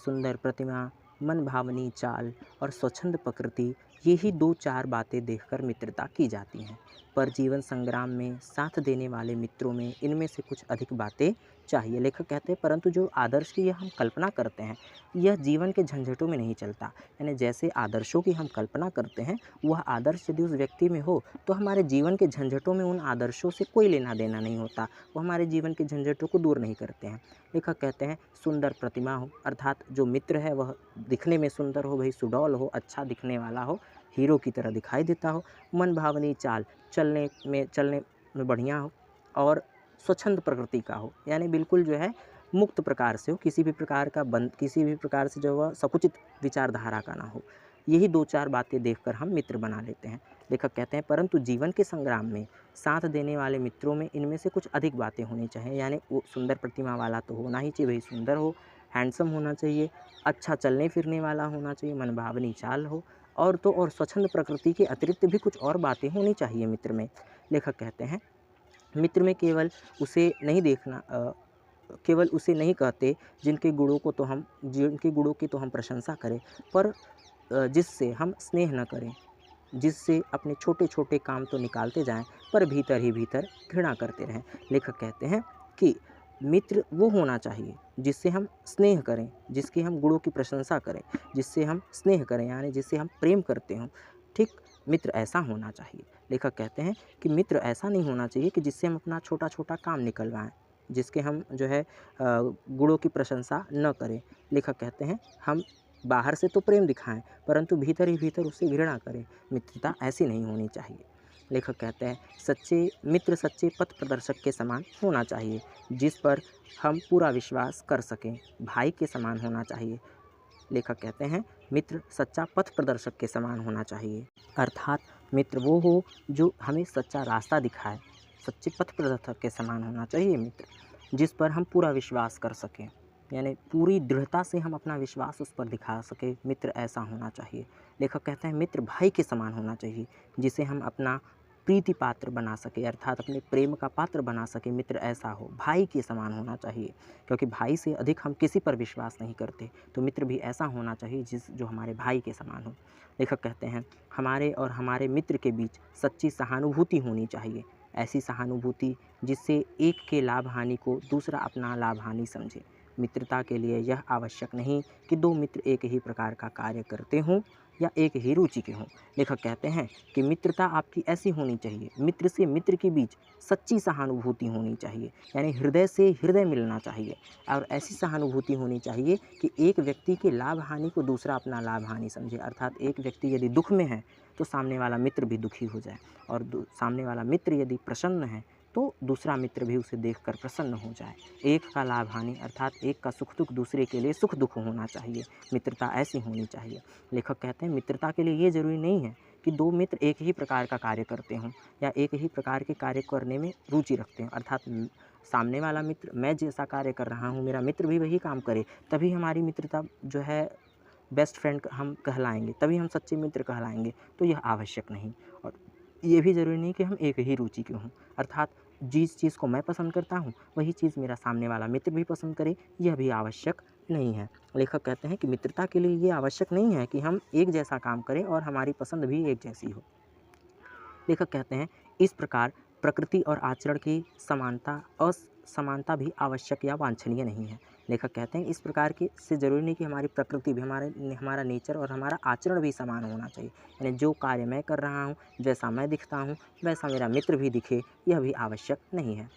A: सुंदर प्रतिमा, मन भावनी चाल और स्वच्छंद प्रकृति, यही 2-4 बातें देखकर मित्रता की जाती हैं। पर जीवन संग्राम में साथ देने वाले मित्रों में इनमें से कुछ अधिक बातें चाहिए। लेखक कहते हैं परंतु जो आदर्श की यह हम कल्पना करते हैं यह जीवन के झंझटों में नहीं चलता। यानी जैसे आदर्शों की हम कल्पना करते हैं वह आदर्श यदि उस व्यक्ति में हो तो हमारे जीवन के झंझटों में उन आदर्शों से कोई लेना देना नहीं होता, वो हमारे जीवन के झंझटों को दूर नहीं करते हैं। लेखक कहते हैं सुंदर प्रतिमा हो, अर्थात जो मित्र है वह दिखने में सुंदर हो, भाई सुडौल हो, अच्छा दिखने वाला हो, हीरो की तरह दिखाई देता हो, मन भावनी चाल, चलने में बढ़िया हो और स्वच्छंद प्रकृति का हो, यानी बिल्कुल जो है मुक्त प्रकार से हो, किसी भी प्रकार से जो वह संकुचित विचारधारा का ना हो। यही 2-4 बातें देखकर हम मित्र बना लेते हैं। लेखक कहते हैं परंतु जीवन के संग्राम में साथ देने वाले मित्रों में इनमें से कुछ अधिक बातें होनी चाहिए। यानी वो सुंदर प्रतिमा वाला तो होना ही चाहिए, भाई सुंदर हो, हैंडसम होना चाहिए, अच्छा चलने फिरने वाला होना चाहिए, मनभावनी चाल हो और तो और स्वच्छंद प्रकृति के अतिरिक्त भी कुछ और बातें होनी चाहिए मित्र में। लेखक कहते हैं मित्र में केवल उसे नहीं कहते जिनके गुणों की तो हम प्रशंसा करें, पर जिससे हम स्नेह न करें, जिससे अपने छोटे-छोटे काम तो निकालते जाएँ पर भीतर ही भीतर घृणा करते रहें। लेखक कहते हैं कि मित्र वो होना चाहिए जिससे हम स्नेह करें, जिसके हम गुणों की प्रशंसा करें, जिससे हम स्नेह करें यानी जिससे हम प्रेम करते हों, ठीक? मित्र ऐसा होना चाहिए। लेखक कहते हैं कि मित्र ऐसा नहीं होना चाहिए कि जिससे हम अपना छोटा-छोटा काम निकलवाएँ, जिसके हम जो है गुणों की प्रशंसा न करें। लेखक कहते हैं हम बाहर से तो प्रेम दिखाएँ परंतु भीतर ही भीतर उससे घृणा करें, मित्रता ऐसी नहीं होनी चाहिए। लेखक कहते हैं सच्चे पथ प्रदर्शक के समान होना चाहिए, जिस पर हम पूरा विश्वास कर सकें, भाई के समान होना चाहिए। लेखक कहते हैं मित्र सच्चा पथ प्रदर्शक के समान होना चाहिए, अर्थात मित्र वो हो जो हमें सच्चा रास्ता दिखाए, सच्चे पथ प्रदर्शक के समान होना चाहिए मित्र, जिस पर हम पूरा विश्वास कर सकें, यानी पूरी दृढ़ता से हम अपना विश्वास उस पर दिखा सकें, मित्र ऐसा होना चाहिए। लेखक कहते हैं मित्र भाई के समान होना चाहिए, जिसे हम अपना प्रीति पात्र बना सके, अर्थात अपने प्रेम का पात्र बना सके, मित्र ऐसा हो, भाई के समान होना चाहिए, क्योंकि भाई से अधिक हम किसी पर विश्वास नहीं करते, तो मित्र भी ऐसा होना चाहिए जो हमारे भाई के समान हो। लेखक कहते हैं हमारे और हमारे मित्र के बीच सच्ची सहानुभूति होनी चाहिए, ऐसी सहानुभूति जिससे एक के लाभ हानि को दूसरा अपना लाभ हानि समझे। मित्रता के लिए यह आवश्यक नहीं कि 2 मित्र एक ही प्रकार का कार्य करते हों या एक ही रुचि के हों। लेखक कहते हैं कि मित्रता आपकी ऐसी होनी चाहिए, मित्र से मित्र के बीच सच्ची सहानुभूति होनी चाहिए, यानी हृदय से हृदय मिलना चाहिए और ऐसी सहानुभूति होनी चाहिए कि एक व्यक्ति के लाभ हानि को दूसरा अपना लाभ हानि समझे, अर्थात एक व्यक्ति यदि दुख में है तो सामने वाला मित्र भी दुखी हो जाए और सामने वाला मित्र यदि प्रसन्न है तो दूसरा मित्र भी उसे देखकर प्रसन्न हो जाए। एक का लाभ हानि अर्थात एक का सुख दुख दूसरे के लिए सुख दुख होना चाहिए, मित्रता ऐसी होनी चाहिए। लेखक कहते हैं मित्रता के लिए ये ज़रूरी नहीं है कि 2 मित्र एक ही प्रकार का कार्य करते हों या एक ही प्रकार के कार्य करने में रुचि रखते हों, अर्थात सामने वाला मित्र मैं जैसा कार्य कर रहा हूँ मेरा मित्र भी वही काम करे, तभी हमारी मित्रता जो है बेस्ट फ्रेंड हम कहलाएँगे, तभी हम सच्चे मित्र कहलाएँगे, तो यह आवश्यक नहीं। और ये भी ज़रूरी नहीं कि हम एक ही रुचि के हों, अर्थात जिस चीज़ को मैं पसंद करता हूँ वही चीज़ मेरा सामने वाला मित्र भी पसंद करे, यह भी आवश्यक नहीं है। लेखक कहते हैं कि मित्रता के लिए ये आवश्यक नहीं है कि हम एक जैसा काम करें और हमारी पसंद भी एक जैसी हो। लेखक कहते हैं इस प्रकार प्रकृति और आचरण की असमानता भी आवश्यक या वांछनीय नहीं है। लेखक कहते हैं इस प्रकार की से ज़रूरी नहीं कि हमारी प्रकृति भी हमारा नेचर और हमारा आचरण भी समान होना चाहिए, यानी जो कार्य मैं कर रहा हूँ जैसा मैं दिखता हूँ वैसा मेरा मित्र भी दिखे, यह भी आवश्यक नहीं है।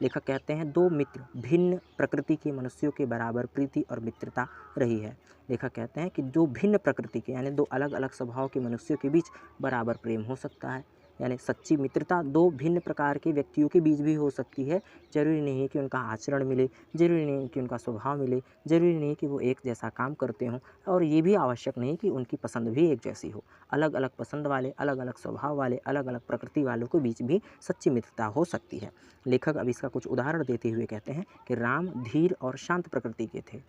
A: लेखक कहते हैं 2 मित्र भिन्न प्रकृति के मनुष्यों के बराबर प्रीति और मित्रता रही है। लेखक कहते हैं कि जो भिन्न प्रकृति के यानी 2 अलग अलग स्वभाव के मनुष्यों के बीच बराबर प्रेम हो सकता है, यानी सच्ची मित्रता 2 भिन्न प्रकार के व्यक्तियों के बीच भी हो सकती है। ज़रूरी नहीं है कि उनका आचरण मिले, ज़रूरी नहीं है कि उनका स्वभाव मिले, ज़रूरी नहीं है कि वो एक जैसा काम करते हों और ये भी आवश्यक नहीं कि उनकी पसंद भी एक जैसी हो। अलग अलग पसंद वाले, अलग अलग स्वभाव वाले, अलग अलग प्रकृति वालों के बीच भी सच्ची मित्रता हो सकती है। लेखक अब इसका कुछ उदाहरण देते हुए कहते हैं कि राम धीर और शांत प्रकृति के थे,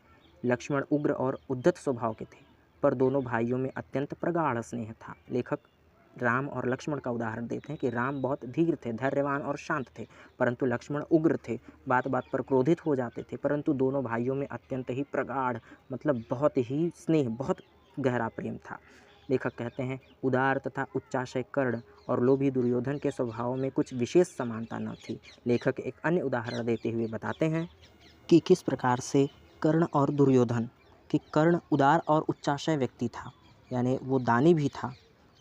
A: लक्ष्मण उग्र और उद्धत स्वभाव के थे, पर दोनों भाइयों में अत्यंत प्रगाढ़ स्नेह था। लेखक राम और लक्ष्मण का उदाहरण देते हैं कि राम बहुत धीर थे, धैर्यवान और शांत थे, परंतु लक्ष्मण उग्र थे, बात बात पर क्रोधित हो जाते थे, परंतु दोनों भाइयों में अत्यंत ही प्रगाढ़ मतलब बहुत ही स्नेह, बहुत गहरा प्रेम था। लेखक कहते हैं उदार तथा उच्चाशय कर्ण और लोभी दुर्योधन के स्वभाव में कुछ विशेष समानता न थी। लेखक एक अन्य उदाहरण देते हुए बताते हैं कि किस प्रकार से कर्ण और दुर्योधन, कि कर्ण उदार और उच्चाशय व्यक्ति था, यानी वो दानी भी था,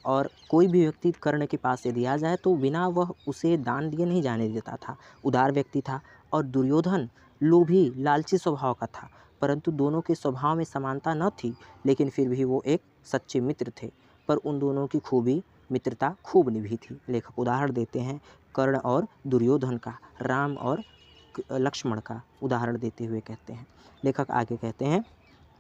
A: और कोई भी व्यक्ति कर्ण के पास यदि आ जाए तो बिना वह उसे दान दिए नहीं जाने देता था, उदार व्यक्ति था। और दुर्योधन लोभी लालची स्वभाव का था, परंतु दोनों के स्वभाव में समानता न थी, लेकिन फिर भी वो एक सच्चे मित्र थे, पर उन दोनों की खूबी मित्रता खूब निभी थी। लेखक उदाहरण देते हैं कर्ण और दुर्योधन का, राम और लक्ष्मण का उदाहरण देते हुए कहते हैं। लेखक आगे कहते हैं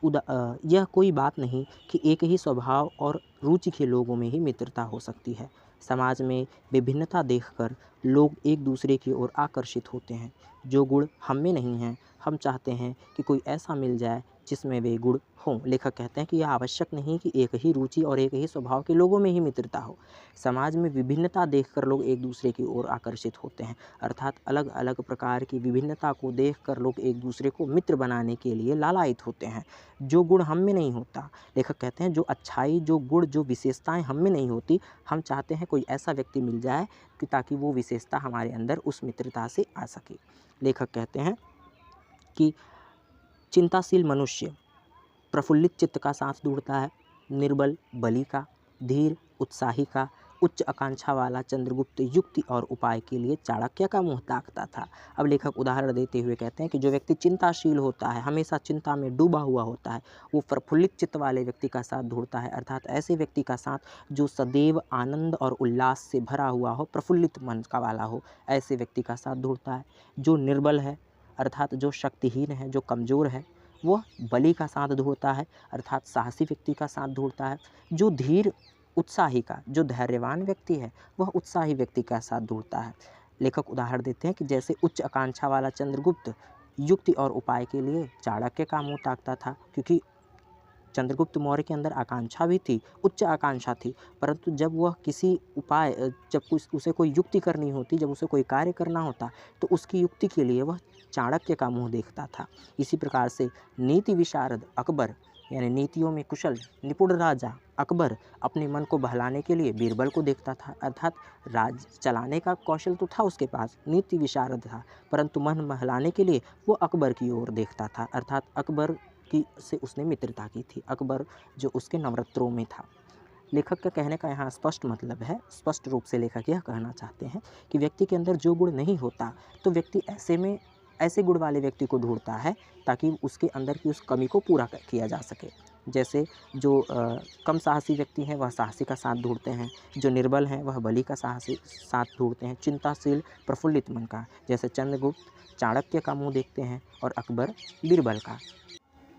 A: यह कोई बात नहीं कि एक ही स्वभाव और रुचि के लोगों में ही मित्रता हो सकती है। समाज में विभिन्नता देखकर लोग एक दूसरे की ओर आकर्षित होते हैं। जो गुण हम में नहीं हैं, हम चाहते हैं कि कोई ऐसा मिल जाए जिसमें वे गुण हों। लेखक कहते हैं कि यह आवश्यक नहीं कि एक ही रुचि और एक ही स्वभाव के लोगों में ही मित्रता हो। समाज में विभिन्नता देखकर लोग एक दूसरे की ओर आकर्षित होते हैं, अर्थात अलग अलग प्रकार की विभिन्नता को देखकर लोग एक दूसरे को मित्र बनाने के लिए लालायित होते हैं। जो गुण हम में नहीं होता, लेखक कहते हैं जो अच्छाई, जो गुण, जो विशेषताएं हम में नहीं होती, हम चाहते हैं कोई ऐसा व्यक्ति मिल जाए कि ताकि वो विशेषता हमारे अंदर उस मित्रता से आ सके। लेखक कहते हैं कि चिंताशील मनुष्य प्रफुल्लित चित्त का साथ ढूंढता है, निर्बल बलि का, धीर उत्साही का, उच्च आकांक्षा वाला चंद्रगुप्त युक्ति और उपाय के लिए चाणक्य का मुँह ताकता था। अब लेखक उदाहरण देते हुए कहते हैं कि जो व्यक्ति चिंताशील होता है, हमेशा चिंता में डूबा हुआ होता है, वो प्रफुल्लित चित्त वाले व्यक्ति का साथ ढूंढता है, अर्थात ऐसे व्यक्ति का साथ जो सदैव आनंद और उल्लास से भरा हुआ हो, प्रफुल्लित मन का वाला हो, ऐसे व्यक्ति का साथ ढूंढता है। जो निर्बल है, अर्थात जो शक्तिहीन है, जो कमज़ोर है, वह बलि का साथ ढूंढता है, अर्थात साहसी व्यक्ति का साथ ढूंढता है। जो धीर उत्साही का, जो धैर्यवान व्यक्ति है, वह उत्साही व्यक्ति का साथ ढूंढता है। लेखक उदाहरण देते हैं कि जैसे उच्च आकांक्षा वाला चंद्रगुप्त युक्ति और उपाय के लिए चाणक्य का मुँह ताकता था, क्योंकि चंद्रगुप्त मौर्य के अंदर आकांक्षा भी थी, उच्च आकांक्षा थी, परंतु जब वह किसी उपाय, जब उसे कोई युक्ति करनी होती, जब उसे कोई कार्य करना होता, तो उसकी युक्ति के लिए वह चाणक्य का मुँह देखता था। इसी प्रकार से नीति विशारद अकबर, यानी नीतियों में कुशल निपुण राजा अकबर अपने मन को बहलाने के लिए बीरबल को देखता था, अर्थात राज चलाने का कौशल तो था उसके पास, नीति विशारद था, परंतु मन बहलाने के लिए वो अकबर की ओर देखता था, अर्थात अकबर की से उसने मित्रता की थी, अकबर जो उसके नवरत्नों में था। लेखक का कहने का यहाँ स्पष्ट मतलब है, स्पष्ट रूप से लेखक यह कहना चाहते हैं कि व्यक्ति के अंदर जो गुण नहीं होता, तो व्यक्ति ऐसे गुण वाले व्यक्ति को ढूंढता है ताकि उसके अंदर की उस कमी को पूरा किया जा सके। जैसे जो कम साहसी व्यक्ति हैं वह साहसी का साथ ढूंढते हैं, जो निर्बल हैं वह बलि का साथ ढूंढते हैं, चिंताशील प्रफुल्लित मन का, जैसे चंद्रगुप्त चाणक्य का मुँह देखते हैं और अकबर बीरबल का।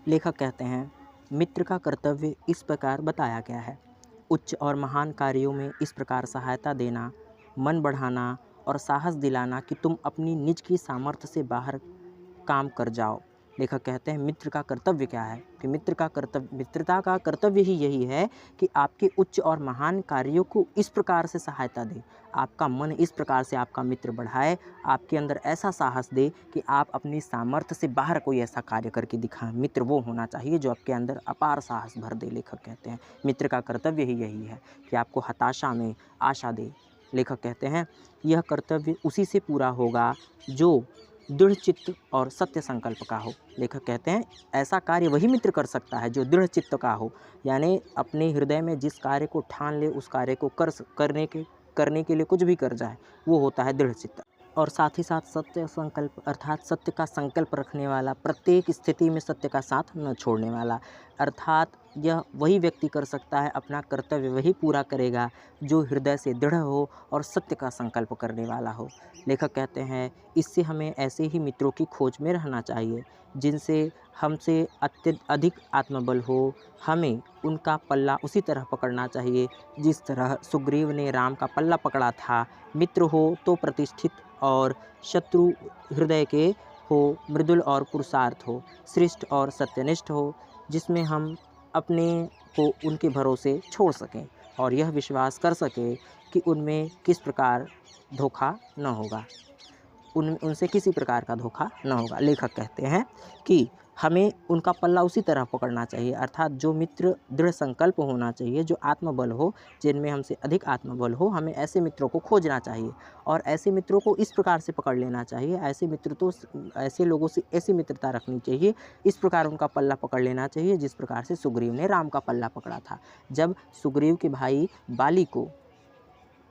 A: लेखक कहते हैं मित्र का कर्तव्य इस प्रकार बताया गया है, उच्च और महान कार्यों में इस प्रकार सहायता देना, मन बढ़ाना और साहस दिलाना कि तुम अपनी निज की सामर्थ्य से बाहर काम कर जाओ। लेखक कहते हैं मित्र का कर्तव्य क्या है, कि मित्रता का कर्तव्य ही यही है कि आपके उच्च और महान कार्यों को इस प्रकार से सहायता दे, आपका मन इस प्रकार से आपका मित्र बढ़ाए, आपके अंदर ऐसा साहस दे कि आप अपनी सामर्थ्य से बाहर कोई ऐसा कार्य करके दिखाएं। मित्र वो होना चाहिए जो आपके अंदर अपार साहस भर दे। लेखक कहते हैं मित्र का कर्तव्य ही यही है कि आपको हताशा में आशा दे। लेखक कहते हैं यह कर्तव्य उसी से पूरा होगा जो दृढ़ चित्त और सत्य संकल्प का हो। लेखक कहते हैं ऐसा कार्य वही मित्र कर सकता है जो दृढ़ चित्त का हो, यानी अपने हृदय में जिस कार्य को ठान ले उस कार्य को करने के लिए कुछ भी कर जाए, वो होता है दृढ़ चित्त। और साथ ही साथ सत्य संकल्प, अर्थात सत्य का संकल्प रखने वाला, प्रत्येक स्थिति में सत्य का साथ न छोड़ने वाला, अर्थात यह वही व्यक्ति कर सकता है, अपना कर्तव्य वही पूरा करेगा जो हृदय से दृढ़ हो और सत्य का संकल्प करने वाला हो। लेखक कहते हैं इससे हमें ऐसे ही मित्रों की खोज में रहना चाहिए जिनसे हमसे अत्यधिक अधिक आत्मबल हो। हमें उनका पल्ला उसी तरह पकड़ना चाहिए जिस तरह सुग्रीव ने राम का पल्ला पकड़ा था। मित्र हो तो प्रतिष्ठित और शत्रु हृदय के हो, मृदुल और पुरुषार्थ हो, श्रेष्ठ और सत्यनिष्ठ हो, जिसमें हम अपने को उनके भरोसे छोड़ सकें और यह विश्वास कर सकें कि उनमें किस प्रकार धोखा न होगा। उनसे किसी प्रकार का धोखा न होगा। लेखक कहते हैं कि हमें उनका पल्ला उसी तरह पकड़ना चाहिए, अर्थात जो मित्र दृढ़ संकल्प होना चाहिए, जो आत्मबल हो, जिनमें हमसे अधिक आत्मबल हो, हमें ऐसे मित्रों को खोजना चाहिए और ऐसे मित्रों को इस प्रकार से पकड़ लेना चाहिए। ऐसे लोगों से ऐसी मित्रता रखनी चाहिए, इस प्रकार उनका पल्ला पकड़ लेना चाहिए जिस प्रकार से सुग्रीव ने राम का पल्ला पकड़ा था। जब सुग्रीव के भाई बाली को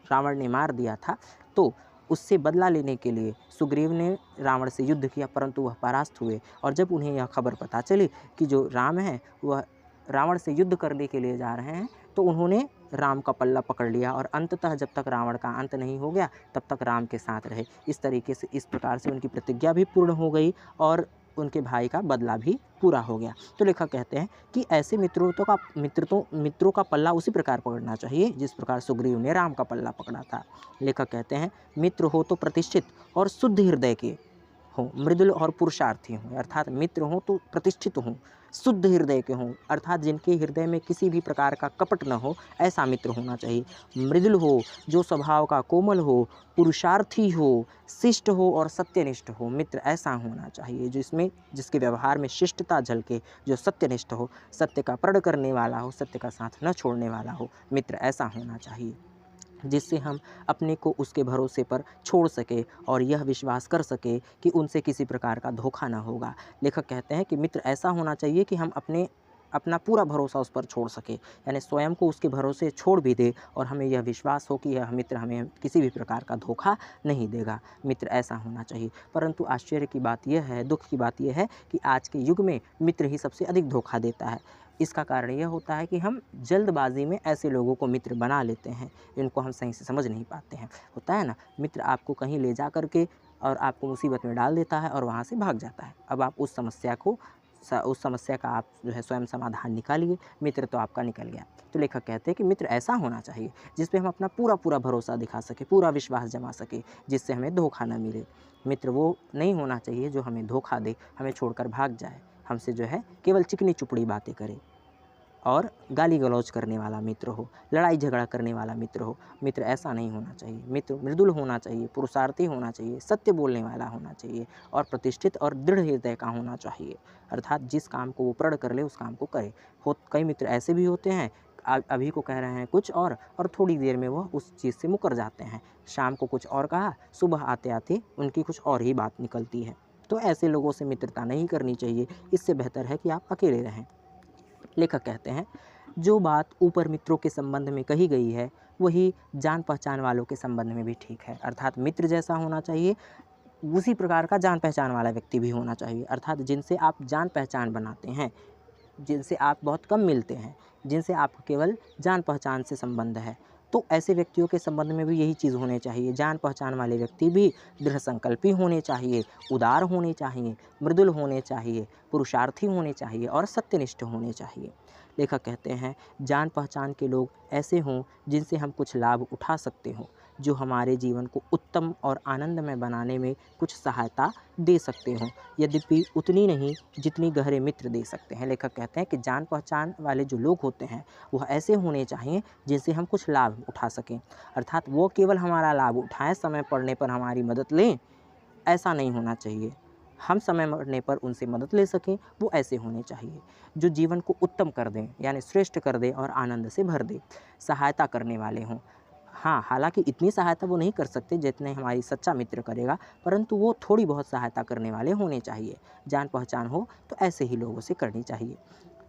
A: रावण ने मार दिया था, तो उससे बदला लेने के लिए सुग्रीव ने रावण से युद्ध किया, परंतु वह परास्त हुए। और जब उन्हें यह खबर पता चली कि जो राम है वह रावण से युद्ध करने के लिए जा रहे हैं, तो उन्होंने राम का पल्ला पकड़ लिया और अंततः जब तक रावण का अंत नहीं हो गया तब तक राम के साथ रहे। इस तरीके से, इस प्रकार से उनकी प्रतिज्ञा भी पूर्ण हो गई और उनके भाई का बदला भी पूरा हो गया। तो लेखक कहते हैं कि ऐसे मित्रों का पल्ला उसी प्रकार पकड़ना चाहिए जिस प्रकार सुग्रीव ने राम का पल्ला पकड़ा था। लेखक कहते हैं, मित्र हो तो प्रतिष्ठित और शुद्ध हृदय के हों, मृदुल और पुरुषार्थी हों, अर्थात मित्र हों तो प्रतिष्ठित हों, शुद्ध हृदय के हों, अर्थात जिनके हृदय में किसी भी प्रकार का कपट न हो, ऐसा मित्र होना चाहिए। मृदुल हो, जो स्वभाव का कोमल हो, पुरुषार्थी हो, शिष्ट हो और सत्यनिष्ठ हो, मित्र ऐसा होना चाहिए जिसके व्यवहार में शिष्टता झलके, जो सत्यनिष्ठ हो, सत्य का प्रण करने वाला हो, सत्य का साथ न छोड़ने वाला हो, मित्र ऐसा होना चाहिए जिससे हम अपने को उसके भरोसे पर छोड़ सके और यह विश्वास कर सके कि उनसे किसी प्रकार का धोखा ना होगा। लेखक कहते हैं कि मित्र ऐसा होना चाहिए कि हम अपना पूरा भरोसा उस पर छोड़ सके, यानी स्वयं को उसके भरोसे छोड़ भी दे और हमें यह विश्वास हो कि यह मित्र हमें किसी भी प्रकार का धोखा नहीं देगा। मित्र ऐसा होना चाहिए। परंतु आश्चर्य की बात यह है, दुख की बात यह है कि आज के युग में मित्र ही सबसे अधिक धोखा देता है। इसका कारण यह होता है कि हम जल्दबाजी में ऐसे लोगों को मित्र बना लेते हैं, इनको हम सही से समझ नहीं पाते हैं। होता है ना, मित्र आपको कहीं ले जा करके और आपको मुसीबत में डाल देता है और वहाँ से भाग जाता है। अब आप उस समस्या का आप जो है स्वयं समाधान निकालिए, मित्र तो आपका निकल गया। तो लेखक कहते हैं कि मित्र ऐसा होना चाहिए जिस पे हम अपना पूरा भरोसा दिखा सके, पूरा विश्वास जमा सके, जिससे हमें धोखा न मिले। मित्र वो नहीं होना चाहिए जो हमें धोखा दे, हमें छोड़कर भाग जाए, हमसे जो है केवल चिकनी चुपड़ी बातें करे और गाली गलौज करने वाला मित्र हो, लड़ाई झगड़ा करने वाला मित्र हो। मित्र ऐसा नहीं होना चाहिए। मित्र मृदुल होना चाहिए, पुरुषार्थी होना चाहिए, सत्य बोलने वाला होना चाहिए और प्रतिष्ठित और दृढ़ हृदय का होना चाहिए, अर्थात जिस काम को वो प्रण कर ले उस काम को करे। कई मित्र ऐसे भी होते हैं, अभी को कह रहे हैं कुछ और थोड़ी देर में वह उस चीज़ से मुकर जाते हैं। शाम को कुछ और कहा, सुबह आते आते उनकी कुछ और ही बात निकलती है। तो ऐसे लोगों से मित्रता नहीं करनी चाहिए। इससे बेहतर है कि आप अकेले रहें। लेखक कहते हैं, जो बात ऊपर मित्रों के संबंध में कही गई है वही जान पहचान वालों के संबंध में भी ठीक है, अर्थात मित्र जैसा होना चाहिए उसी प्रकार का जान पहचान वाला व्यक्ति भी होना चाहिए, अर्थात जिनसे आप जान पहचान बनाते हैं, जिनसे आप बहुत कम मिलते हैं, जिनसे आपको केवल जान पहचान से संबंध है, तो ऐसे व्यक्तियों के संबंध में भी यही चीज़ होनी चाहिए। जान पहचान वाले व्यक्ति भी दृढ़ संकल्पी होने चाहिए, उदार होने चाहिए, मृदुल होने चाहिए, पुरुषार्थी होने चाहिए और सत्यनिष्ठ होने चाहिए। लेखक कहते हैं, जान पहचान के लोग ऐसे हों जिनसे हम कुछ लाभ उठा सकते हों, जो हमारे जीवन को उत्तम और आनंदमय बनाने में कुछ सहायता दे सकते हों, यद्यपि उतनी नहीं जितनी गहरे मित्र दे सकते हैं। लेखक कहते हैं कि जान पहचान वाले जो लोग होते हैं वह ऐसे होने चाहिए जिनसे हम कुछ लाभ उठा सकें, अर्थात वो केवल हमारा लाभ उठाएं, समय पड़ने पर हमारी मदद लें, ऐसा नहीं होना चाहिए। हम समय मरने पर उनसे मदद ले सकें, वो ऐसे होने चाहिए जो जीवन को उत्तम कर दें, यानी श्रेष्ठ कर दें और आनंद से भर दें, सहायता करने वाले हों। हाँ, हालांकि इतनी सहायता वो नहीं कर सकते जितने हमारी सच्चा मित्र करेगा, परंतु वो थोड़ी बहुत सहायता करने वाले होने चाहिए। जान पहचान हो तो ऐसे ही लोगों से करनी चाहिए।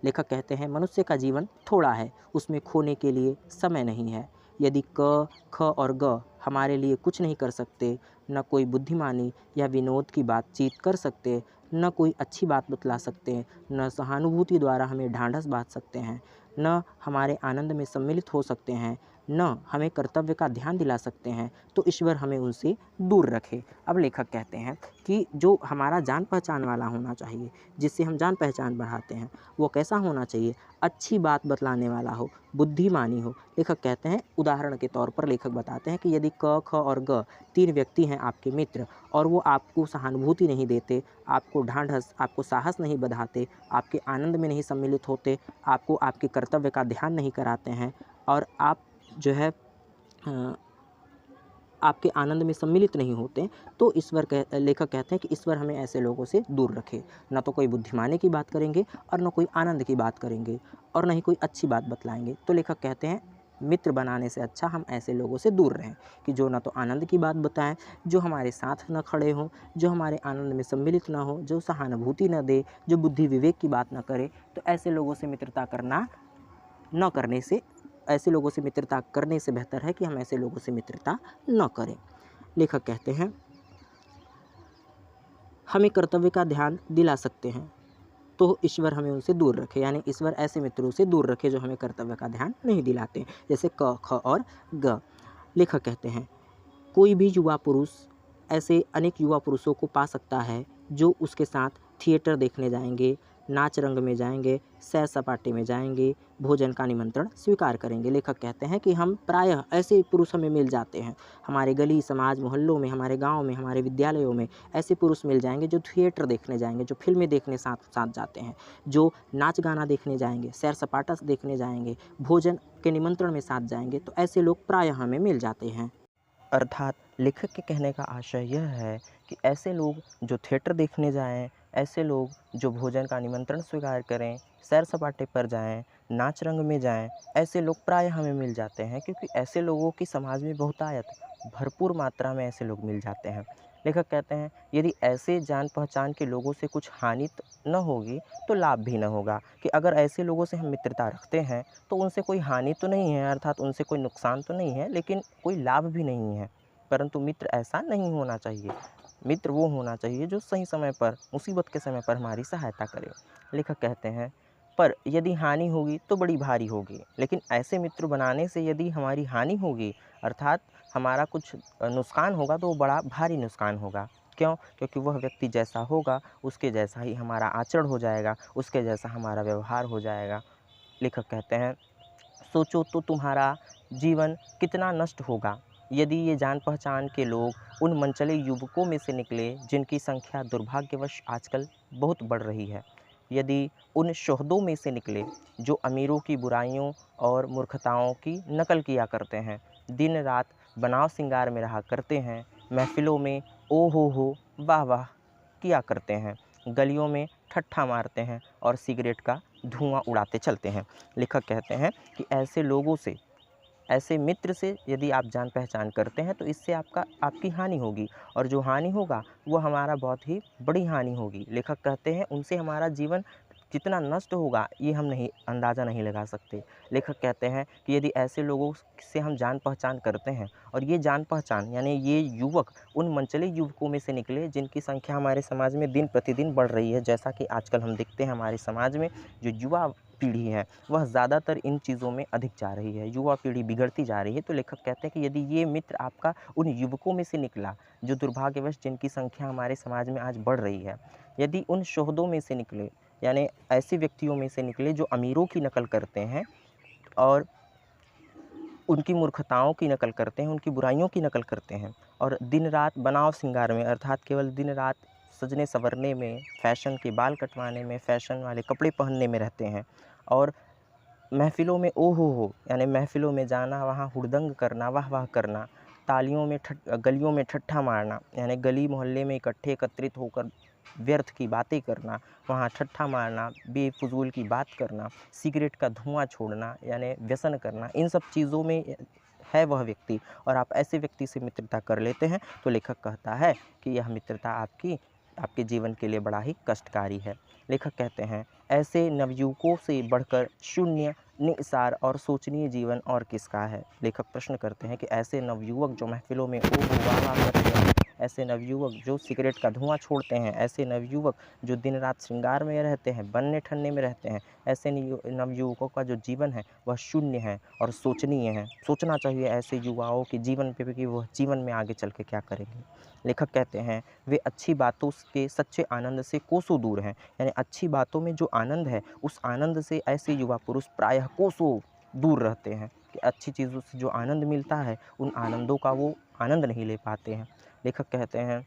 A: लेखक कहते हैं, मनुष्य का जीवन थोड़ा है, उसमें खोने के लिए समय नहीं है। यदि क, ख और ग हमारे लिए कुछ नहीं कर सकते, न कोई बुद्धिमानी या विनोद की बातचीत कर सकते, न कोई अच्छी बात बतला सकते, न सहानुभूति द्वारा हमें ढांढस बांध सकते हैं, न हमारे आनंद में सम्मिलित हो सकते हैं, न हमें कर्तव्य का ध्यान दिला सकते हैं, तो ईश्वर हमें उनसे दूर रखे। अब लेखक कहते हैं कि जो हमारा जान पहचान वाला होना चाहिए, जिससे हम जान पहचान बढ़ाते हैं, वो कैसा होना चाहिए? अच्छी बात बतलाने वाला हो, बुद्धिमानी हो। लेखक कहते हैं, उदाहरण के तौर पर लेखक बताते हैं कि यदि क, ख और ग 3 व्यक्ति हैं आपके मित्र और वो आपको सहानुभूति नहीं देते, आपको ढांढस, आपको साहस नहीं बढ़ाते, आपके आनंद में नहीं सम्मिलित होते, आपको आपके कर्तव्य का ध्यान नहीं कराते हैं और आप जो है आपके आनंद में सम्मिलित नहीं होते, तो लेखक कहते हैं कि ईश्वर हमें ऐसे लोगों से दूर रखे। ना तो कोई बुद्धिमानी की बात करेंगे और ना कोई आनंद की बात करेंगे और ना ही कोई अच्छी बात बतलाएंगे। तो लेखक कहते हैं मित्र बनाने से अच्छा हम ऐसे लोगों से दूर रहें कि जो ना तो आनंद की बात बताएं, जो हमारे साथ न खड़े हों, जो हमारे आनंद में सम्मिलित ना हो, जो सहानुभूति न दे, जो बुद्धि विवेक की बात न करे। तो ऐसे लोगों से मित्रता करना न करने से ऐसे लोगों से मित्रता करने से बेहतर है कि हम ऐसे लोगों से मित्रता न करें। लेखक कहते हैं हमें कर्तव्य का ध्यान दिला सकते हैं, तो ईश्वर हमें उनसे दूर रखे, यानी ईश्वर ऐसे मित्रों से दूर रखे जो हमें कर्तव्य का ध्यान नहीं दिलाते, जैसे क, ख और ग। लेखक कहते हैं कोई भी युवा पुरुष ऐसे अनेक युवा पुरुषों को पा सकता है जो उसके साथ थिएटर देखने जाएंगे, नाच रंग में जाएंगे, सैर सपाटे में जाएंगे, भोजन का निमंत्रण स्वीकार करेंगे। लेखक कहते हैं कि हम प्रायः ऐसे पुरुष हमें मिल जाते हैं, हमारे गली समाज मोहल्लों में, हमारे गांव में, हमारे विद्यालयों में ऐसे पुरुष मिल जाएंगे जो थिएटर देखने जाएंगे, जो फिल्में देखने साथ साथ जाते हैं, जो नाच गाना देखने जाएंगे, सैर सपाटा देखने जाएंगे, भोजन के निमंत्रण में साथ जाएंगे। तो ऐसे लोग प्रायः हमें मिल जाते हैं। अर्थात लेखक के कहने का आशय यह है कि ऐसे लोग जो थिएटर देखने जाएं, ऐसे लोग जो भोजन का निमंत्रण स्वीकार करें, सैर सपाटे पर जाएं, नाच रंग में जाएं, ऐसे लोग प्रायः हमें मिल जाते हैं, क्योंकि ऐसे लोगों की समाज में बहुतायत, भरपूर मात्रा में ऐसे लोग मिल जाते हैं। लेखक कहते हैं यदि ऐसे जान पहचान के लोगों से कुछ हानि न होगी तो लाभ भी न होगा, कि अगर ऐसे लोगों से हम मित्रता रखते हैं तो उनसे कोई हानि तो नहीं है, अर्थात उनसे कोई नुकसान तो नहीं है, लेकिन कोई लाभ भी नहीं है। परंतु मित्र ऐसा नहीं होना चाहिए। मित्र वो होना चाहिए जो सही समय पर, मुसीबत के समय पर हमारी सहायता करे। लेखक कहते हैं पर यदि हानि होगी तो बड़ी भारी होगी, लेकिन ऐसे मित्र बनाने से यदि हमारी हानि होगी, अर्थात हमारा कुछ नुकसान होगा, तो वो बड़ा भारी नुकसान होगा। क्यों? क्योंकि वह व्यक्ति जैसा होगा उसके जैसा ही हमारा आचरण हो जाएगा, उसके जैसा हमारा व्यवहार हो जाएगा। लेखक कहते हैं सोचो तो तुम्हारा जीवन कितना नष्ट होगा यदि ये जान पहचान के लोग उन मनचले युवकों में से निकले जिनकी संख्या दुर्भाग्यवश आजकल बहुत बढ़ रही है। यदि उन शोहदों में से निकले जो अमीरों की बुराइयों और मूर्खताओं की नकल किया करते हैं, दिन रात बनाव सिंगार में रहा करते हैं, महफिलों में ओ हो वाह वाह किया करते हैं, गलियों में ठट्ठा मारते हैं और सिगरेट का धुआं उड़ाते चलते हैं। लेखक कहते हैं कि ऐसे लोगों से, ऐसे मित्र से यदि आप जान पहचान करते हैं तो इससे आपकी हानि होगी, और जो हानि होगा वो हमारा बहुत ही बड़ी हानि होगी। लेखक कहते हैं उनसे हमारा जीवन कितना नष्ट होगा ये हम अंदाज़ा नहीं लगा सकते। लेखक कहते हैं कि यदि ऐसे लोगों से हम जान पहचान करते हैं, और ये जान पहचान यानी ये युवक उन मनचले युवकों में से निकले जिनकी संख्या हमारे समाज में दिन प्रतिदिन बढ़ रही है, जैसा कि आजकल हम देखते हैं हमारे समाज में जो युवा पीढ़ी है वह ज़्यादातर इन चीज़ों में अधिक जा रही है, युवा पीढ़ी बिगड़ती जा रही है। तो लेखक कहते हैं कि यदि ये मित्र आपका उन युवकों में से निकला जो दुर्भाग्यवश जिनकी संख्या हमारे समाज में आज बढ़ रही है, यदि उन शोहदों में से निकले, यानी ऐसे व्यक्तियों में से निकले जो अमीरों की नकल करते हैं और उनकी मूर्खताओं की नकल करते हैं, उनकी बुराइयों की नकल करते हैं, और दिन रात बनाव सिंगार में, अर्थात केवल दिन रात सजने संवरने में, फैशन के बाल कटवाने में, फैशन वाले कपड़े पहनने में रहते हैं, और महफ़िलों में ओ हो यानी महफ़िलों में जाना, वहाँ हुड़दंग करना, वाह वाह करना, तालियों में गलियों में ठट्ठा मारना, यानी गली मोहल्ले में इकट्ठे एकत्रित होकर व्यर्थ की बातें करना, वहाँ ठट्ठा मारना, बेफुजूल की बात करना, सिगरेट का धुआं छोड़ना, यानी व्यसन करना, इन सब चीज़ों में है वह व्यक्ति, और आप ऐसे व्यक्ति से मित्रता कर लेते हैं तो लेखक कहता है कि यह मित्रता आपके जीवन के लिए बड़ा ही कष्टकारी है। लेखक कहते हैं ऐसे नवयुवकों से बढ़कर शून्य, निस्सार और शोचनीय जीवन और किसका है। लेखक प्रश्न करते हैं कि ऐसे नवयुवक जो महफिलों में ओ वाह वाह करते हैं, ऐसे नवयुवक जो सिगरेट का धुआं छोड़ते हैं, ऐसे नवयुवक जो दिन रात श्रृंगार में रहते हैं, बनने ठनने में रहते हैं, ऐसे नवयुवकों का जो जीवन है वह शून्य है और शोचनीय है। सोचना चाहिए ऐसे युवाओं के जीवन पे भी कि वह जीवन में आगे चल के क्या करेंगे। लेखक कहते हैं वे अच्छी बातों के सच्चे आनंद से कोसों दूर हैं, यानी अच्छी बातों में जो आनंद है उस आनंद से ऐसे युवा पुरुष प्रायः कोसों दूर रहते हैं, कि अच्छी चीज़ों से जो आनंद मिलता है उन आनंदों का वो आनंद नहीं ले पाते हैं। लेखक कहते हैं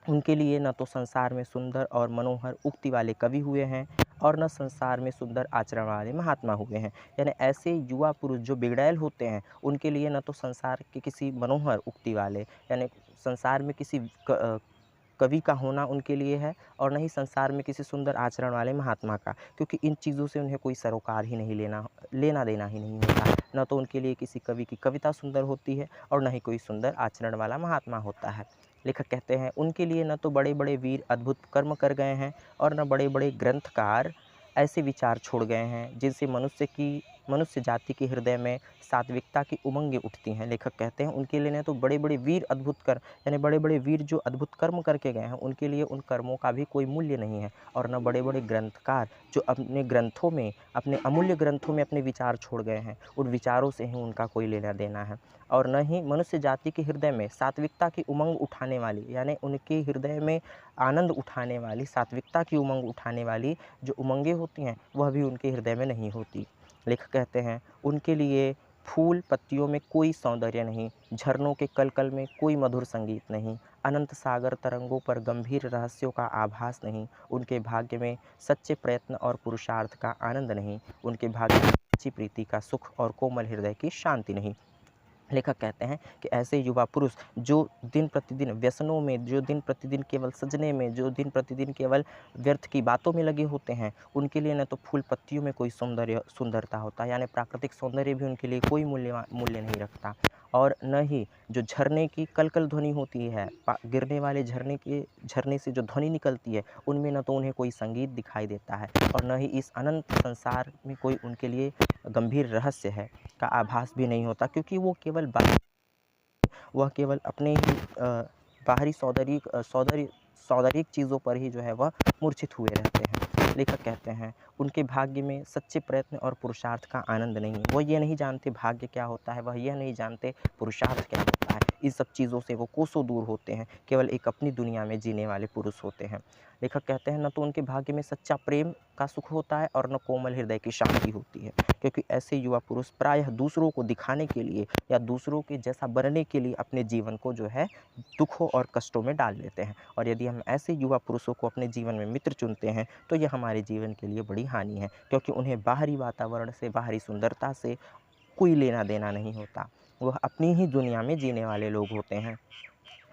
A: उनके लिए न तो संसार में सुंदर और मनोहर उक्ति वाले कवि हुए हैं और न संसार में सुंदर आचरण वाले महात्मा हुए हैं। यानी ऐसे युवा पुरुष जो बिगड़ैल होते हैं, उनके लिए न तो संसार के किसी मनोहर उक्ति वाले, यानी संसार में किसी कवि का होना उनके लिए है और न ही संसार में किसी सुंदर आचरण वाले महात्मा का, क्योंकि इन चीज़ों से उन्हें कोई सरोकार ही नहीं लेना देना ही नहीं होता। न तो उनके लिए किसी कवि की कविता सुंदर होती है और न ही कोई सुंदर आचरण वाला महात्मा होता है। लेखक कहते हैं उनके लिए न तो बड़े बड़े वीर अद्भुत कर्म कर गए हैं और न बड़े बड़े ग्रंथकार ऐसे विचार छोड़ गए हैं जिनसे मनुष्य जाति के हृदय में सात्विकता की उमंगें उठती हैं। लेखक कहते हैं उनके लिए न तो बड़े बड़े वीर अद्भुत कर्म, यानी बड़े बड़े वीर जो अद्भुत कर्म करके गए हैं, उनके लिए उन कर्मों का भी कोई मूल्य नहीं है और न बड़े बड़े ग्रंथकार जो अपने ग्रंथों में, अपने अमूल्य ग्रंथों में अपने विचार छोड़ गए हैं, उन विचारों से ही उनका कोई लेना देना है। और न ही मनुष्य जाति के हृदय में सात्विकता की उमंग उठाने वाली, यानी उनके हृदय में आनंद उठाने वाली, सात्विकता की उमंग उठाने वाली जो उमंगें होती हैं, वह भी उनके हृदय में नहीं होती। लेखक कहते हैं उनके लिए फूल पत्तियों में कोई सौंदर्य नहीं, झरनों के कलकल में कोई मधुर संगीत नहीं, अनंत सागर तरंगों पर गंभीर रहस्यों का आभास नहीं, उनके भाग्य में सच्चे प्रयत्न और पुरुषार्थ का आनंद नहीं, उनके भाग्य में सच्ची प्रीति का सुख और कोमल हृदय की शांति नहीं। लेखक कहते हैं कि ऐसे युवा पुरुष जो दिन प्रतिदिन व्यसनों में, जो दिन प्रतिदिन केवल सजने में, जो दिन प्रतिदिन केवल व्यर्थ की बातों में लगे होते हैं, उनके लिए न तो फूल पत्तियों में कोई सुंदरता होता है, यानी प्राकृतिक सौंदर्य भी उनके लिए कोई मूल्य नहीं रखता और न ही जो झरने की कलकल ध्वनि होती है, गिरने वाले झरने से जो ध्वनि निकलती है, उनमें न तो उन्हें कोई संगीत दिखाई देता है और न ही इस अनंत संसार में कोई उनके लिए गंभीर रहस्य है का आभास भी नहीं होता, क्योंकि वह केवल अपने ही बाहरी सौंदर्यिक चीज़ों पर ही जो है वह मूर्छित हुए रहते हैं। लेखक कहते हैं उनके भाग्य में सच्चे प्रयत्न और पुरुषार्थ का आनंद नहीं है। वो ये नहीं जानते भाग्य क्या होता है, वह यह नहीं जानते पुरुषार्थ क्या होता है। इन सब चीज़ों से वो कोसों दूर होते हैं, केवल एक अपनी दुनिया में जीने वाले पुरुष होते हैं। लेखक कहते हैं न तो उनके भाग्य में सच्चा प्रेम का सुख होता है और न कोमल हृदय की शांति होती है, क्योंकि ऐसे युवा पुरुष प्रायः दूसरों को दिखाने के लिए या दूसरों के जैसा बनने के लिए अपने जीवन को जो है दुखों और कष्टों में डाल लेते हैं। और यदि हम ऐसे युवा पुरुषों को अपने जीवन में मित्र चुनते हैं तो यह हमारे जीवन के लिए बड़ी हानि है, क्योंकि उन्हें बाहरी वातावरण से, बाहरी सुंदरता से कोई लेना देना नहीं होता। वह अपनी ही दुनिया में जीने वाले लोग होते हैं,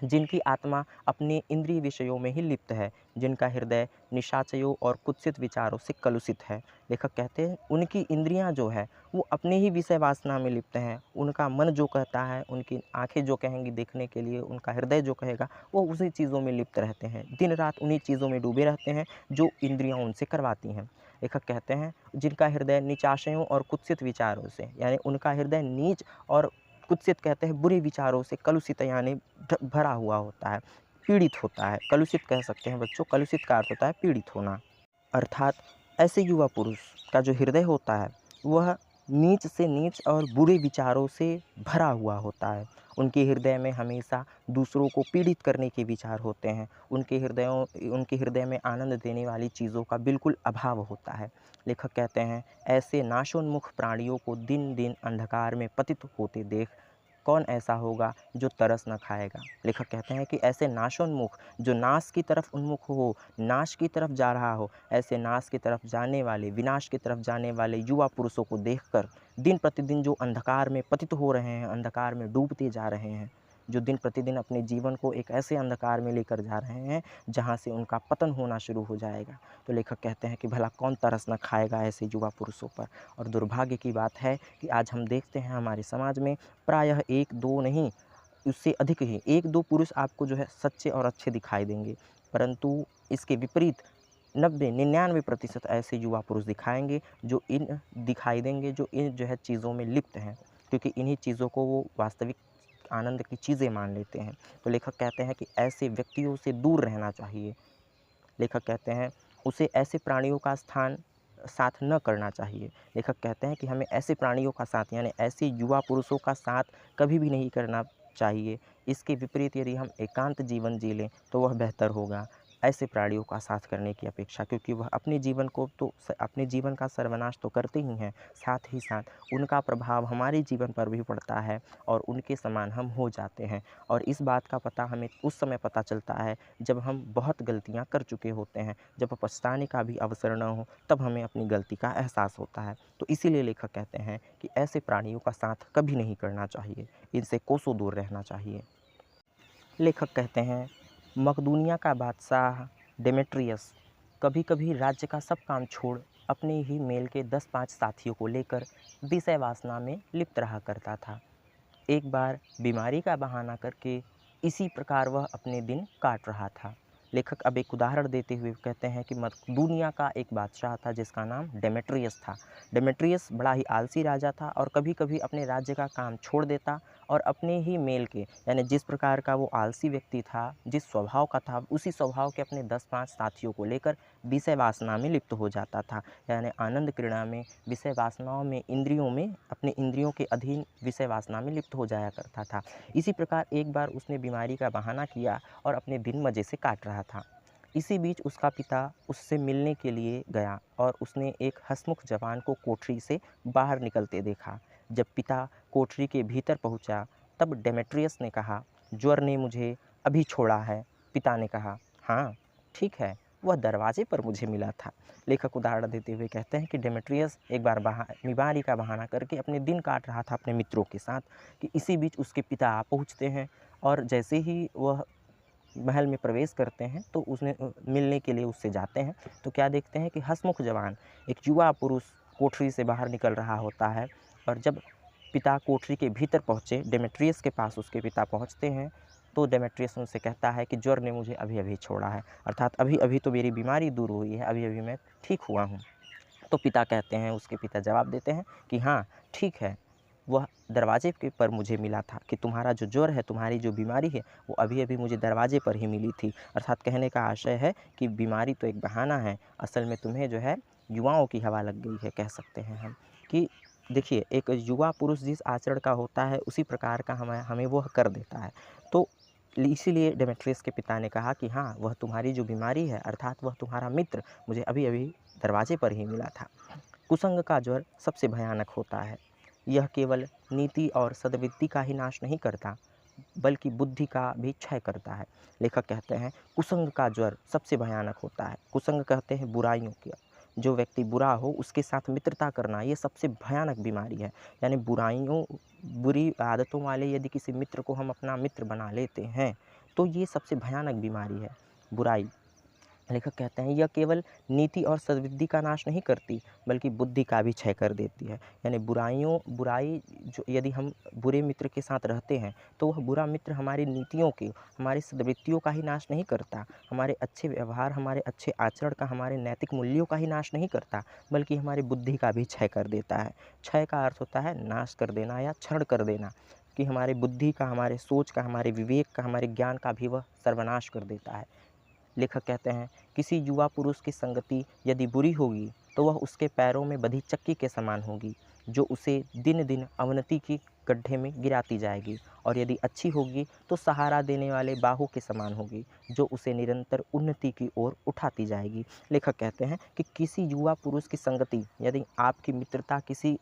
A: जिनकी आत्मा अपने इंद्रिय विषयों में ही लिप्त है, जिनका हृदय निशाचरों और कुत्सित विचारों से कलुषित है। लेखक कहते हैं उनकी इंद्रियां जो है वो अपने ही विषय वासना में लिप्त हैं। उनका मन जो कहता है, उनकी आंखें जो कहेंगी देखने के लिए, उनका हृदय जो कहेगा, वो उसी चीज़ों में लिप्त रहते हैं। दिन रात उन्हीं चीज़ों में डूबे रहते हैं जो इंद्रियां उनसे करवाती हैं। लेखक कहते हैं जिनका हृदय नीचाशयों और कुत्सित विचारों से, यानी उनका हृदय नीच और कुत्सित कहते हैं बुरे विचारों से कलुषित, यानी भरा हुआ होता है, पीड़ित होता है। कलुषित कह सकते हैं बच्चों, कलुषित का अर्थ होता है पीड़ित होना। अर्थात ऐसे युवा पुरुष का जो हृदय होता है वह नीच से नीच और बुरे विचारों से भरा हुआ होता है। उनके हृदय में हमेशा दूसरों को पीड़ित करने के विचार होते हैं। उनके हृदय में आनंद देने वाली चीज़ों का बिल्कुल अभाव होता है। लेखक कहते हैं ऐसे नाशोन्मुख प्राणियों को दिन दिन अंधकार में पतित होते देख कौन ऐसा होगा जो तरस न खाएगा। लेखक कहते हैं कि ऐसे नाशोन्मुख, जो नाश की तरफ उन्मुख हो, नाश की तरफ जा रहा हो, ऐसे नाश की तरफ जाने वाले, विनाश की तरफ जाने वाले युवा पुरुषों को देखकर दिन प्रतिदिन जो अंधकार में पतित हो रहे हैं, अंधकार में डूबते जा रहे हैं, जो दिन प्रतिदिन अपने जीवन को एक ऐसे अंधकार में लेकर जा रहे हैं जहाँ से उनका पतन होना शुरू हो जाएगा, तो लेखक कहते हैं कि भला कौन तरस न खाएगा ऐसे युवा पुरुषों पर। और दुर्भाग्य की बात है कि आज हम देखते हैं हमारे समाज में प्रायः एक दो नहीं, उससे अधिक ही 1-2 पुरुष आपको जो है सच्चे और अच्छे दिखाई देंगे, परंतु इसके विपरीत 90-99% ऐसे युवा पुरुष दिखाई देंगे जो इन जो है चीज़ों में लिप्त हैं, क्योंकि इन्हीं चीज़ों को वो वास्तविक आनंद की चीज़ें मान लेते हैं। तो लेखक कहते हैं कि ऐसे व्यक्तियों से दूर रहना चाहिए। लेखक कहते हैं उसे ऐसे प्राणियों का साथ न करना चाहिए। लेखक कहते हैं कि हमें ऐसे प्राणियों का साथ, यानी ऐसे युवा पुरुषों का साथ कभी भी नहीं करना चाहिए। इसके विपरीत यदि हम एकांत जीवन जी लें तो वह बेहतर होगा। ऐसे प्राणियों का साथ करने की अपेक्षा, क्योंकि वह अपने जीवन को तो अपने जीवन का सर्वनाश तो करते ही हैं, साथ ही साथ उनका प्रभाव हमारे जीवन पर भी पड़ता है और उनके समान हम हो जाते हैं। और इस बात का पता हमें उस समय पता चलता है जब हम बहुत गलतियाँ कर चुके होते हैं, जब पछताने का भी अवसर न हो, तब हमें अपनी गलती का एहसास होता है। तो इसीलिए लेखक कहते हैं कि ऐसे प्राणियों का साथ कभी नहीं करना चाहिए, इनसे कोसों दूर रहना चाहिए। लेखक कहते हैं, मकदूनिया का बादशाह डेमेट्रियस कभी-कभी राज्य का सब काम छोड़ अपने ही मेल के 10-5 साथियों को लेकर विषय वासना में लिप्त रहा करता था। एक बार बीमारी का बहाना करके इसी प्रकार वह अपने दिन काट रहा था। लेखक अब एक उदाहरण देते हुए कहते हैं कि मकदूनिया का एक बादशाह था जिसका नाम डेमेट्रियस था। डेमेट्रियस बड़ा ही आलसी राजा था और कभी-कभी अपने राज्य का काम छोड़ देता और अपने ही मेल के, यानी जिस प्रकार का वो आलसी व्यक्ति था, जिस स्वभाव का था, उसी स्वभाव के अपने 10-5 साथियों को लेकर विषय वासना में लिप्त हो जाता था। यानी आनंद क्रीड़ा में, विषय वासनाओं में, इंद्रियों में, अपने इंद्रियों के अधीन विषय वासना में लिप्त हो जाया करता था। इसी प्रकार एक बार उसने बीमारी का बहाना किया और अपने दिन मज़े से काट रहा था। इसी बीच उसका पिता उससे मिलने के लिए गया और उसने एक हँसमुख जवान को कोठरी से बाहर निकलते देखा। जब पिता कोठरी के भीतर पहुंचा, तब डेमेट्रियस ने कहा, ज्वर ने मुझे अभी छोड़ा है। पिता ने कहा, हाँ ठीक है, वह दरवाजे पर मुझे मिला था। लेखक उदाहरण देते हुए कहते हैं कि डेमेट्रियस एक बार बीमारी का बहाना करके अपने दिन काट रहा था अपने मित्रों के साथ, कि इसी बीच उसके पिता आ पहुँचते हैं और जैसे ही वह महल में प्रवेश करते हैं तो उसने मिलने के लिए उससे जाते हैं, तो क्या देखते हैं कि हँसमुख जवान, एक युवा पुरुष कोठरी से बाहर निकल रहा होता है। और जब पिता कोठरी के भीतर पहुँचे, डेमेट्रियस के पास उसके पिता पहुँचते हैं, तो डेमेट्रियस उनसे कहता है कि ज्वर ने मुझे अभी-अभी छोड़ा है, अर्थात अभी-अभी तो मेरी बीमारी दूर हुई है, अभी-अभी मैं ठीक हुआ हूँ। तो पिता कहते हैं, उसके पिता जवाब देते हैं कि हाँ, ठीक है, वह दरवाजे के पर मुझे मिला था कि तुम्हारा जो ज्वर है, तुम्हारी जो बीमारी है, वो अभी-अभी मुझे दरवाजे पर ही मिली थी। अर्थात कहने का आशय है कि बीमारी तो एक बहाना है, असल में तुम्हें जो है युवाओं की हवा लग गई है, कह सकते हैं हम। कि देखिए, एक युवा पुरुष जिस आचरण का होता है उसी प्रकार का हमें हमें वह कर देता है। तो इसीलिए डेमेट्रियस के पिता ने कहा कि हाँ, वह तुम्हारी जो बीमारी है, अर्थात वह तुम्हारा मित्र मुझे अभी-अभी दरवाजे पर ही मिला था। कुसंग का ज्वर सबसे भयानक होता है। यह केवल नीति और सद्वृत्ति का ही नाश नहीं करता, बल्कि बुद्धि का भी क्षय करता है। लेखक कहते हैं, कुसंग का ज्वर सबसे भयानक होता है। कुसंग कहते हैं बुराइयों की। जो व्यक्ति बुरा हो उसके साथ मित्रता करना, ये सबसे भयानक बीमारी है। यानी बुराइयों, बुरी आदतों वाले यदि किसी मित्र को हम अपना मित्र बना लेते हैं, तो ये सबसे भयानक बीमारी है, बुराई। लेखक कहते हैं, यह केवल नीति और सद्बुद्धि का नाश नहीं करती, बल्कि बुद्धि का भी क्षय कर देती है। यानी बुराई जो यदि हम बुरे मित्र के साथ रहते हैं, तो वह बुरा मित्र हमारी नीतियों की, हमारी सद्वृत्तियों का ही नाश नहीं करता, हमारे अच्छे व्यवहार, हमारे अच्छे आचरण का, हमारे नैतिक मूल्यों का ही नाश नहीं करता, बल्कि हमारी बुद्धि का भी क्षय कर देता है। क्षय का अर्थ होता है नाश कर देना या क्षण कर देना, कि हमारी बुद्धि का, हमारे सोच का, हमारे विवेक का, हमारे ज्ञान का भी वह सर्वनाश कर देता है। लेखक कहते हैं, किसी युवा पुरुष की संगति यदि बुरी होगी, तो वह उसके पैरों में बंधी चक्की के समान होगी, जो उसे दिन दिन अवनति की गड्ढे में गिराती जाएगी, और यदि अच्छी होगी तो सहारा देने वाले बाहू के समान होगी, जो उसे निरंतर उन्नति की ओर उठाती जाएगी। लेखक कहते हैं कि किसी युवा पुरुष की संगति, यदि आपकी मित्रता किसी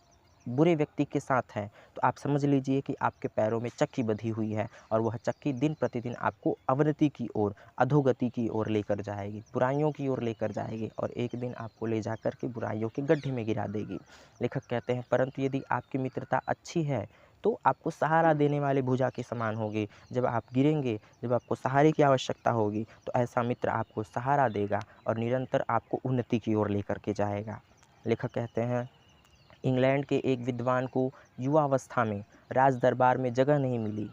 A: बुरे व्यक्ति के साथ है, तो आप समझ लीजिए कि आपके पैरों में चक्की बंधी हुई है, और वह चक्की दिन प्रतिदिन आपको अवनति की ओर, अधोगति की ओर लेकर जाएगी, बुराइयों की ओर लेकर जाएगी, और एक दिन आपको ले जाकर के बुराइयों के गड्ढे में गिरा देगी। लेखक कहते हैं, परंतु यदि आपकी मित्रता अच्छी है, तो आपको सहारा देने वाले भुजा के समान होगी। जब आप गिरेंगे, जब आपको सहारे की आवश्यकता होगी, तो ऐसा मित्र आपको सहारा देगा और निरंतर आपको उन्नति की ओर लेकर के जाएगा। लेखक कहते हैं, इंग्लैंड के एक विद्वान को युवावस्था में राज दरबार में जगह नहीं मिली।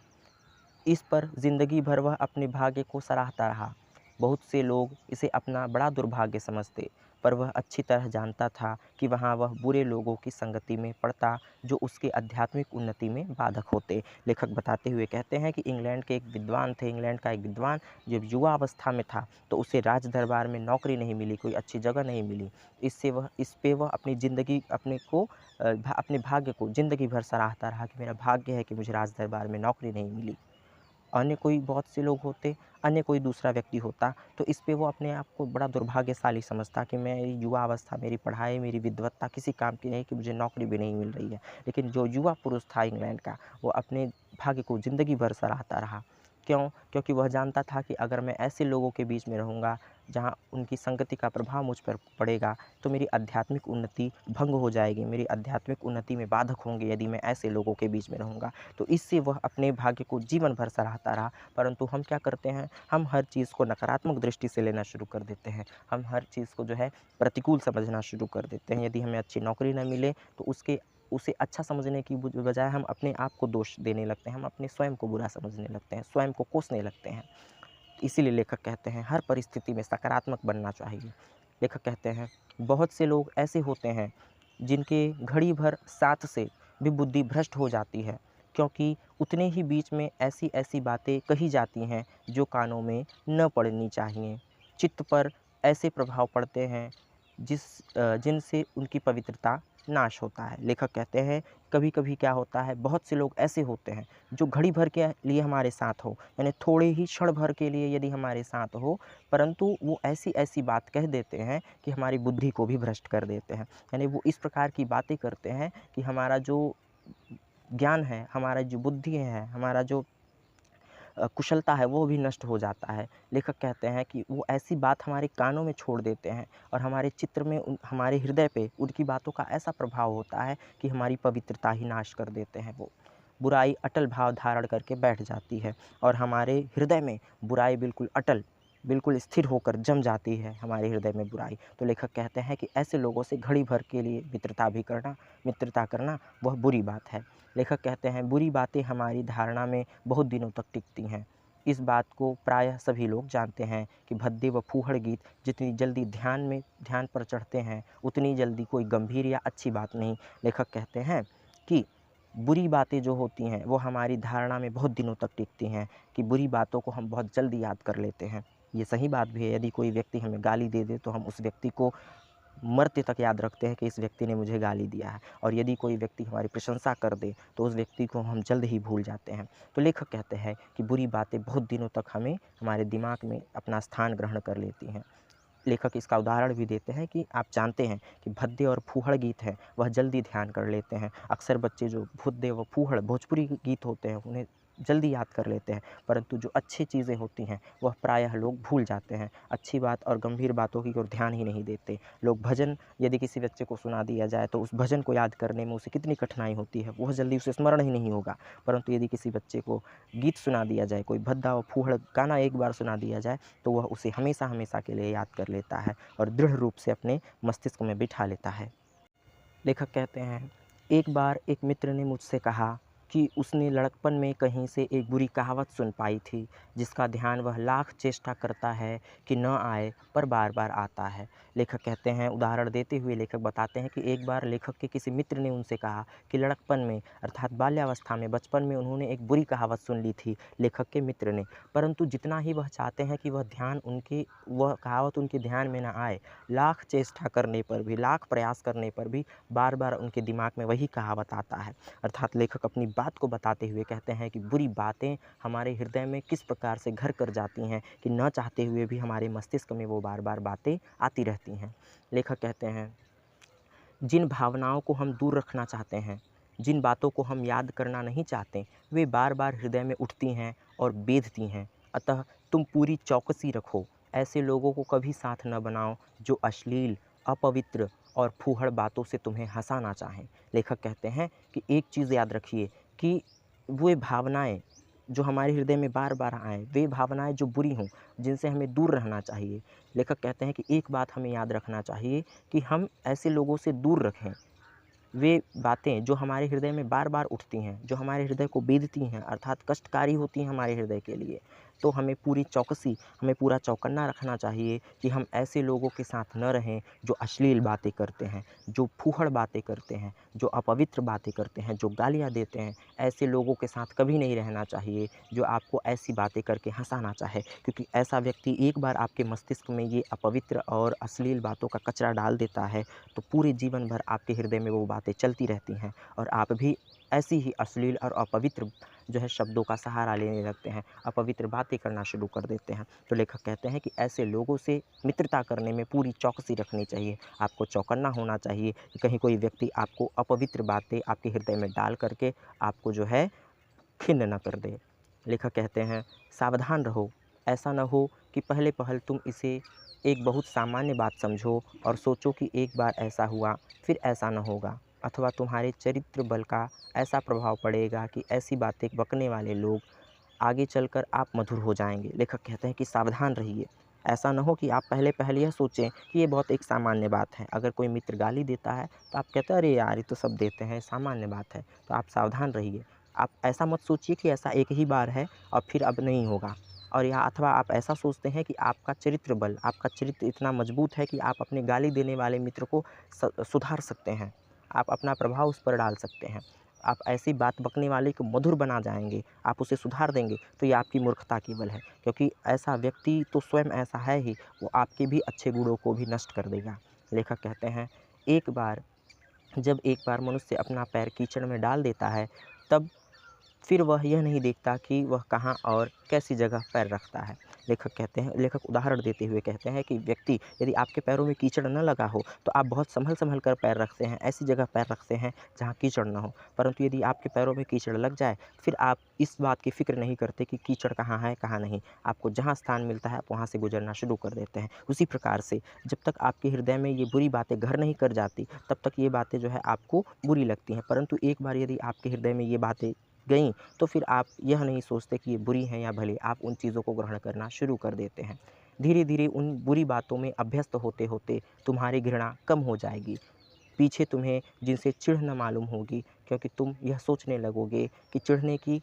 A: इस पर ज़िंदगी भर वह अपने भाग्य को सराहता रहा। बहुत से लोग इसे अपना बड़ा दुर्भाग्य समझते, पर वह अच्छी तरह जानता था कि वहाँ वह बुरे लोगों की संगति में पड़ता, जो उसके आध्यात्मिक उन्नति में बाधक होते। लेखक बताते हुए कहते हैं कि इंग्लैंड के एक विद्वान थे, इंग्लैंड का एक विद्वान जब युवा अवस्था में था, तो उसे राज दरबार में नौकरी नहीं मिली, कोई अच्छी जगह नहीं मिली। इस पे वह अपनी ज़िंदगी, अपने भाग्य को ज़िंदगी भर सराहता रहा कि मेरा भाग्य है कि मुझे राज दरबार में नौकरी नहीं मिली। अन्य कोई बहुत से लोग होते, अन्य कोई दूसरा व्यक्ति होता तो इस पे वो अपने आप को बड़ा दुर्भाग्यशाली समझता कि मेरी युवा अवस्था, मेरी पढ़ाई, मेरी विद्वत्ता किसी काम की नहीं कि मुझे नौकरी भी नहीं मिल रही है। लेकिन जो युवा पुरुष था इंग्लैंड का, वो अपने भाग्य को ज़िंदगी भर सराहता रहा। क्यों? क्योंकि वह जानता था कि अगर मैं ऐसे लोगों के बीच में रहूँगा, जहाँ उनकी संगति का प्रभाव मुझ पर पड़ेगा, तो मेरी आध्यात्मिक उन्नति भंग हो जाएगी, मेरी आध्यात्मिक उन्नति में बाधक होंगे यदि मैं ऐसे लोगों के बीच में रहूँगा। तो इससे वह अपने भाग्य को जीवन भर सराहता रहा। परंतु हम क्या करते हैं? हम हर चीज़ को नकारात्मक दृष्टि से लेना शुरू कर देते हैं। हम हर चीज़ को जो है प्रतिकूल समझना शुरू कर देते हैं। यदि हमें अच्छी नौकरी ना मिले तो उसे अच्छा समझने की बजाय हम अपने आप को दोष देने लगते हैं, हम अपने स्वयं को बुरा समझने लगते हैं, स्वयं को कोसने लगते हैं। इसीलिए लेखक कहते हैं हर परिस्थिति में सकारात्मक बनना चाहिए। लेखक कहते हैं बहुत से लोग ऐसे होते हैं जिनके घड़ी भर साथ से भी बुद्धि भ्रष्ट हो जाती है, क्योंकि उतने ही बीच में ऐसी-ऐसी बातें कही जाती हैं जो कानों में न पड़नी चाहिए। चित्त पर ऐसे प्रभाव पड़ते हैं जिनसे उनकी पवित्रता नाश होता है। लेखक कहते हैं कभी-कभी क्या होता है, बहुत से लोग ऐसे होते हैं जो घड़ी भर के लिए हमारे साथ हो, यानी थोड़े ही क्षण भर के लिए यदि हमारे साथ हो, परंतु वो ऐसी-ऐसी बात कह देते हैं कि हमारी बुद्धि को भी भ्रष्ट कर देते हैं। यानी वो इस प्रकार की बातें करते हैं कि हमारा जो ज्ञान है, हमारा जो बुद्धि है, हमारा जो कुशलता है वो भी नष्ट हो जाता है। लेखक कहते हैं कि वो ऐसी बात हमारे कानों में छोड़ देते हैं और हमारे चित्र में हमारे हृदय पे उनकी बातों का ऐसा प्रभाव होता है कि हमारी पवित्रता ही नाश कर देते हैं वो। बुराई अटल भाव धारण करके बैठ जाती है और हमारे हृदय में बुराई बिल्कुल अटल, बिल्कुल स्थिर होकर जम जाती है हमारे हृदय में बुराई। तो लेखक कहते हैं कि ऐसे लोगों से घड़ी भर के लिए मित्रता करना वह बुरी बात है। लेखक कहते हैं बुरी बातें हमारी धारणा में बहुत दिनों तक टिकती हैं। इस बात को प्रायः सभी लोग जानते हैं कि भद्दे व फूहड़ गीत जितनी जल्दी ध्यान पर चढ़ते हैं, उतनी जल्दी कोई गंभीर या अच्छी बात नहीं। लेखक कहते हैं कि बुरी बातें जो होती हैं वो हमारी धारणा में बहुत दिनों तक टिकती हैं, कि बुरी बातों को हम बहुत जल्दी याद कर लेते हैं। ये सही बात भी है, यदि कोई व्यक्ति हमें गाली दे दे तो हम उस व्यक्ति को मरते तक याद रखते हैं कि इस व्यक्ति ने मुझे गाली दिया है, और यदि कोई व्यक्ति हमारी प्रशंसा कर दे तो उस व्यक्ति को हम जल्द ही भूल जाते हैं। तो लेखक कहते हैं कि बुरी बातें बहुत दिनों तक हमें हमारे दिमाग में अपना स्थान ग्रहण कर लेती हैं। लेखक इसका उदाहरण भी देते हैं कि आप जानते हैं कि भद्दे और फूहड़ गीत हैं वह जल्दी ध्यान कर लेते हैं। अक्सर बच्चे जो भुद्दे व फूहड़ भोजपुरी गीत होते हैं उन्हें जल्दी याद कर लेते हैं, परंतु जो अच्छी चीज़ें होती हैं वह प्रायः लोग भूल जाते हैं। अच्छी बात और गंभीर बातों की ओर ध्यान ही नहीं देते। लोग भजन यदि किसी बच्चे को सुना दिया जाए तो उस भजन को याद करने में उसे कितनी कठिनाई होती है, वह जल्दी उसे स्मरण ही नहीं होगा। परंतु यदि किसी बच्चे को गीत सुना दिया जाए, कोई भद्दा व फूहड़ गाना एक बार सुना दिया जाए तो वह उसे हमेशा-हमेशा के लिए याद कर लेता है और दृढ़ रूप से अपने मस्तिष्क में बिठा लेता है। लेखक कहते हैं एक बार एक मित्र ने मुझसे कहा कि उसने लड़कपन में कहीं से एक बुरी कहावत सुन पाई थी, जिसका ध्यान वह लाख चेष्टा करता है कि न आए पर बार बार आता है। लेखक कहते हैं उदाहरण देते हुए लेखक बताते हैं कि एक बार लेखक के किसी मित्र ने उनसे कहा कि लड़कपन में अर्थात बाल्यावस्था में, बचपन में उन्होंने एक बुरी कहावत सुन ली थी लेखक के मित्र ने, परंतु जितना ही वह चाहते हैं कि वह कहावत उनके ध्यान में न आए, लाख चेष्टा करने पर भी, लाख प्रयास करने पर भी बार बार उनके दिमाग में वही कहावत आता है। अर्थात लेखक अपनी बात को बताते हुए कहते हैं कि बुरी बातें हमारे हृदय में किस प्रकार से घर कर जाती हैं कि न चाहते हुए भी हमारे मस्तिष्क में वो बार बार बातें आती रहती हैं। लेखक कहते हैं जिन भावनाओं को हम दूर रखना चाहते हैं, जिन बातों को हम याद करना नहीं चाहते, वे बार बार हृदय में उठती हैं और बेधती हैं। अतः तुम पूरी चौकसी रखो, ऐसे लोगों को कभी साथ न बनाओ जो अश्लील, अपवित्र और फूहड़ बातों से तुम्हें हंसाना चाहें। लेखक कहते हैं कि एक चीज़ याद रखिए कि वे भावनाएं जो हमारे हृदय में बार बार आएँ, वे भावनाएं जो बुरी हों, जिनसे हमें दूर रहना चाहिए। लेखक कहते हैं कि एक बात हमें याद रखना चाहिए कि हम ऐसे लोगों से दूर रखें। वे बातें जो हमारे हृदय में बार बार उठती हैं, जो हमारे हृदय को बेधती हैं, अर्थात कष्टकारी होती हैं हमारे हृदय के लिए, तो हमें पूरी चौकसी, हमें पूरा चौकन्ना रखना चाहिए कि हम ऐसे लोगों के साथ न रहें जो अश्लील बातें करते हैं, जो फूहड़ बातें करते हैं, जो अपवित्र बातें करते हैं, जो गालियाँ देते हैं। ऐसे लोगों के साथ कभी नहीं रहना चाहिए जो आपको ऐसी बातें करके हंसाना चाहे, क्योंकि ऐसा व्यक्ति एक बार आपके मस्तिष्क में ये अपवित्र और अश्लील बातों का कचरा डाल देता है तो पूरे जीवन भर आपके हृदय में वो बातें चलती रहती हैं और आप भी ऐसी ही अश्लील और अपवित्र जो है शब्दों का सहारा लेने लगते हैं, अपवित्र बातें करना शुरू कर देते हैं। तो लेखक कहते हैं कि ऐसे लोगों से मित्रता करने में पूरी चौकसी रखनी चाहिए। आपको चौकन्ना होना चाहिए कि कहीं कोई व्यक्ति आपको अपवित्र बातें आपके हृदय में डाल करके आपको जो है खिन्न न कर दे। लेखक कहते हैं सावधान रहो, ऐसा न हो कि पहले पहल तुम इसे एक बहुत सामान्य बात समझो और सोचो कि एक बार ऐसा हुआ फिर ऐसा न होगा, अथवा तुम्हारे चरित्र बल का ऐसा प्रभाव पड़ेगा कि ऐसी बातें बकने वाले लोग आगे चलकर आप मधुर हो जाएंगे। लेखक कहते हैं कि सावधान रहिए, ऐसा न हो कि आप पहले पहल यह सोचें कि ये बहुत एक सामान्य बात है। अगर कोई मित्र गाली देता है तो आप कहते हैं अरे यार ये तो सब देते हैं, सामान्य बात है। तो आप सावधान रहिए, आप ऐसा मत सोचिए कि ऐसा एक ही बार है और फिर अब नहीं होगा। और या अथवा आप ऐसा सोचते हैं कि आपका चरित्र बल, आपका चरित्र इतना मजबूत है कि आप अपने गाली देने वाले मित्र को सुधार सकते हैं, आप अपना प्रभाव उस पर डाल सकते हैं, आप ऐसी बात बकने वाले को मधुर बना जाएंगे, आप उसे सुधार देंगे। तो ये आपकी मूर्खता केवल है, क्योंकि ऐसा व्यक्ति तो स्वयं ऐसा है ही, वो आपके भी अच्छे गुणों को भी नष्ट कर देगा। लेखक कहते हैं जब एक बार मनुष्य अपना पैर कीचड़ में डाल देता है, तब फिर वह यह नहीं देखता कि वह कहाँ और कैसी जगह पैर रखता है। लेखक उदाहरण देते हुए कहते हैं कि व्यक्ति यदि आपके पैरों में कीचड़ न लगा हो तो आप बहुत संभल कर पैर रखते हैं, ऐसी जगह पैर रखते हैं जहाँ कीचड़ न हो। परंतु यदि आपके पैरों में कीचड़ लग जाए, फिर आप इस बात की फ़िक्र नहीं करते कि कीचड़ कहाँ है कहाँ नहीं, आपको जहाँ स्थान मिलता है आप वहाँ से गुजरना शुरू कर देते हैं। उसी प्रकार से जब तक आपके हृदय में ये बुरी बातें घर नहीं कर जाती, तब तक ये बातें जो है आपको बुरी लगती हैं। परंतु एक बार यदि आपके हृदय में ये बातें गईं, तो फिर आप यह नहीं सोचते कि ये बुरी हैं या भली, आप उन चीज़ों को ग्रहण करना शुरू कर देते हैं। धीरे धीरे उन बुरी बातों में अभ्यस्त होते होते तुम्हारी घृणा कम हो जाएगी। पीछे तुम्हें जिनसे चिढ़ न मालूम होगी, क्योंकि तुम यह सोचने लगोगे कि चिढ़ने की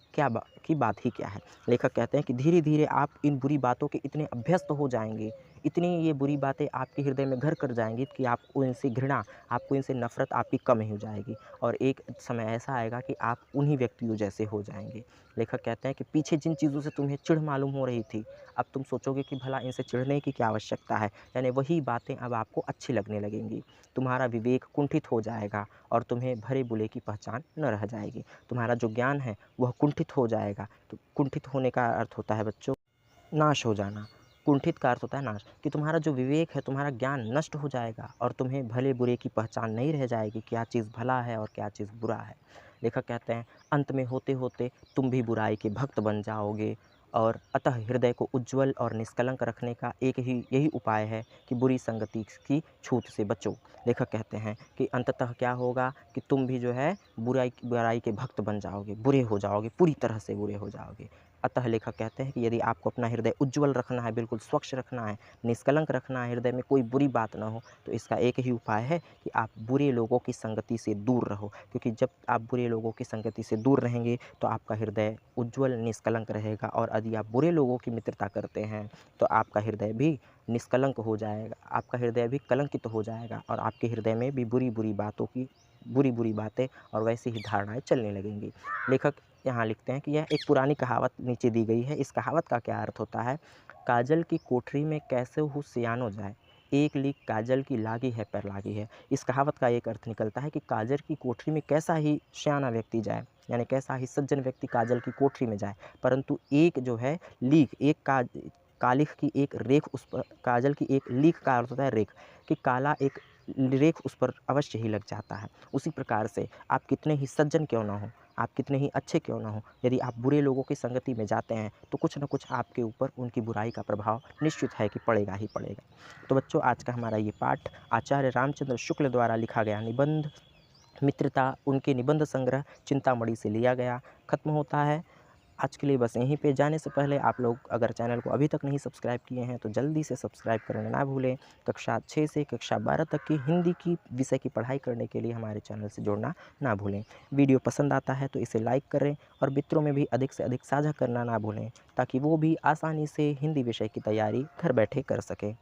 A: बात ही क्या है। लेखक कहते हैं कि धीरे धीरे आप इन बुरी बातों के इतने अभ्यस्त हो जाएंगे, इतनी ये बुरी बातें आपके हृदय में घर कर जाएंगी कि आपको इनसे घृणा, आपको इनसे नफरत आपकी कम ही हो जाएगी, और एक समय ऐसा आएगा कि आप उन्हीं व्यक्तियों जैसे हो जाएंगे। लेखक कहते हैं कि पीछे जिन चीज़ों से तुम्हें चिढ़ मालूम हो रही थी, अब तुम सोचोगे कि भला इनसे चिढ़ने की क्या आवश्यकता है, यानी वही बातें अब आपको अच्छी लगने लगेंगी। तुम्हारा विवेक कुंठित हो जाएगा और तुम्हें भले बुरे की पहचान न रह जाएगी। तुम्हारा जो ज्ञान है वह कुंठित हो जाएगा। तो कुंठित होने का अर्थ होता है बच्चों नाश हो जाना। कुंठित का अर्थ होता है नाश, कि तुम्हारा जो विवेक है, तुम्हारा ज्ञान नष्ट हो जाएगा और तुम्हें भले बुरे की पहचान नहीं रह जाएगी, क्या चीज़ भला है और क्या चीज़ बुरा है। लेखक कहते हैं अंत में होते होते तुम भी बुराई के भक्त बन जाओगे, और अतः हृदय को उज्ज्वल और निष्कलंक रखने का एक ही यही उपाय है कि बुरी संगति की छूत से बचो। लेखक कहते हैं कि अंततः क्या होगा कि तुम भी जो है बुराई के भक्त बन जाओगे, बुरे हो जाओगे, पूरी तरह से बुरे हो जाओगे। अतः लेखक कहते हैं कि यदि आपको अपना हृदय उज्ज्वल रखना है, बिल्कुल स्वच्छ रखना है, निष्कलंक रखना है, हृदय में कोई बुरी बात ना हो, तो इसका एक ही उपाय है कि आप बुरे लोगों की संगति से दूर रहो। क्योंकि जब आप बुरे लोगों की संगति से दूर रहेंगे तो आपका हृदय उज्ज्वल निष्कलंक रहेगा, और यदि आप बुरे लोगों की मित्रता करते हैं तो आपका हृदय भी निष्कलंक हो जाएगा, आपका हृदय भी कलंकित हो जाएगा, और आपके हृदय में भी बुरी बुरी बातें और वैसी ही धारणाएं चलने लगेंगी। लेखक यहाँ लिखते हैं कि यह एक पुरानी कहावत नीचे दी गई है। इस कहावत का क्या अर्थ होता है, काजल की कोठरी में कैसे हो सियानो जाए, एक लीक काजल की लागी है पर लागी है। इस कहावत का एक अर्थ निकलता है कि काजल की कोठरी में कैसा ही सियाना व्यक्ति जाए, यानी कैसा ही सज्जन व्यक्ति काजल की कोठरी में जाए, परंतु एक जो है लीक, कालिख की एक रेख उस पर, काजल की एक लीक का अर्थ होता है रेख, कि काला एक रेख उस पर अवश्य ही लग जाता है। उसी प्रकार से आप कितने ही सज्जन क्यों ना हो, आप कितने ही अच्छे क्यों ना हो, यदि आप बुरे लोगों की संगति में जाते हैं तो कुछ न कुछ आपके ऊपर उनकी बुराई का प्रभाव निश्चित है कि पड़ेगा ही पड़ेगा। तो बच्चों, आज का हमारा ये पाठ आचार्य रामचंद्र शुक्ल द्वारा लिखा गया निबंध मित्रता, उनके निबंध संग्रह चिंतामणि से लिया गया, खत्म होता है। आज के लिए बस यहीं पे। जाने से पहले आप लोग अगर चैनल को अभी तक नहीं सब्सक्राइब किए हैं तो जल्दी से सब्सक्राइब करना ना भूलें। कक्षा 6 से कक्षा 12 तक की हिंदी की विषय की पढ़ाई करने के लिए हमारे चैनल से जुड़ना ना भूलें। वीडियो पसंद आता है तो इसे लाइक करें और मित्रों में भी अधिक से अधिक साझा करना ना भूलें, ताकि वो भी आसानी से हिंदी विषय की तैयारी घर बैठे कर सकें।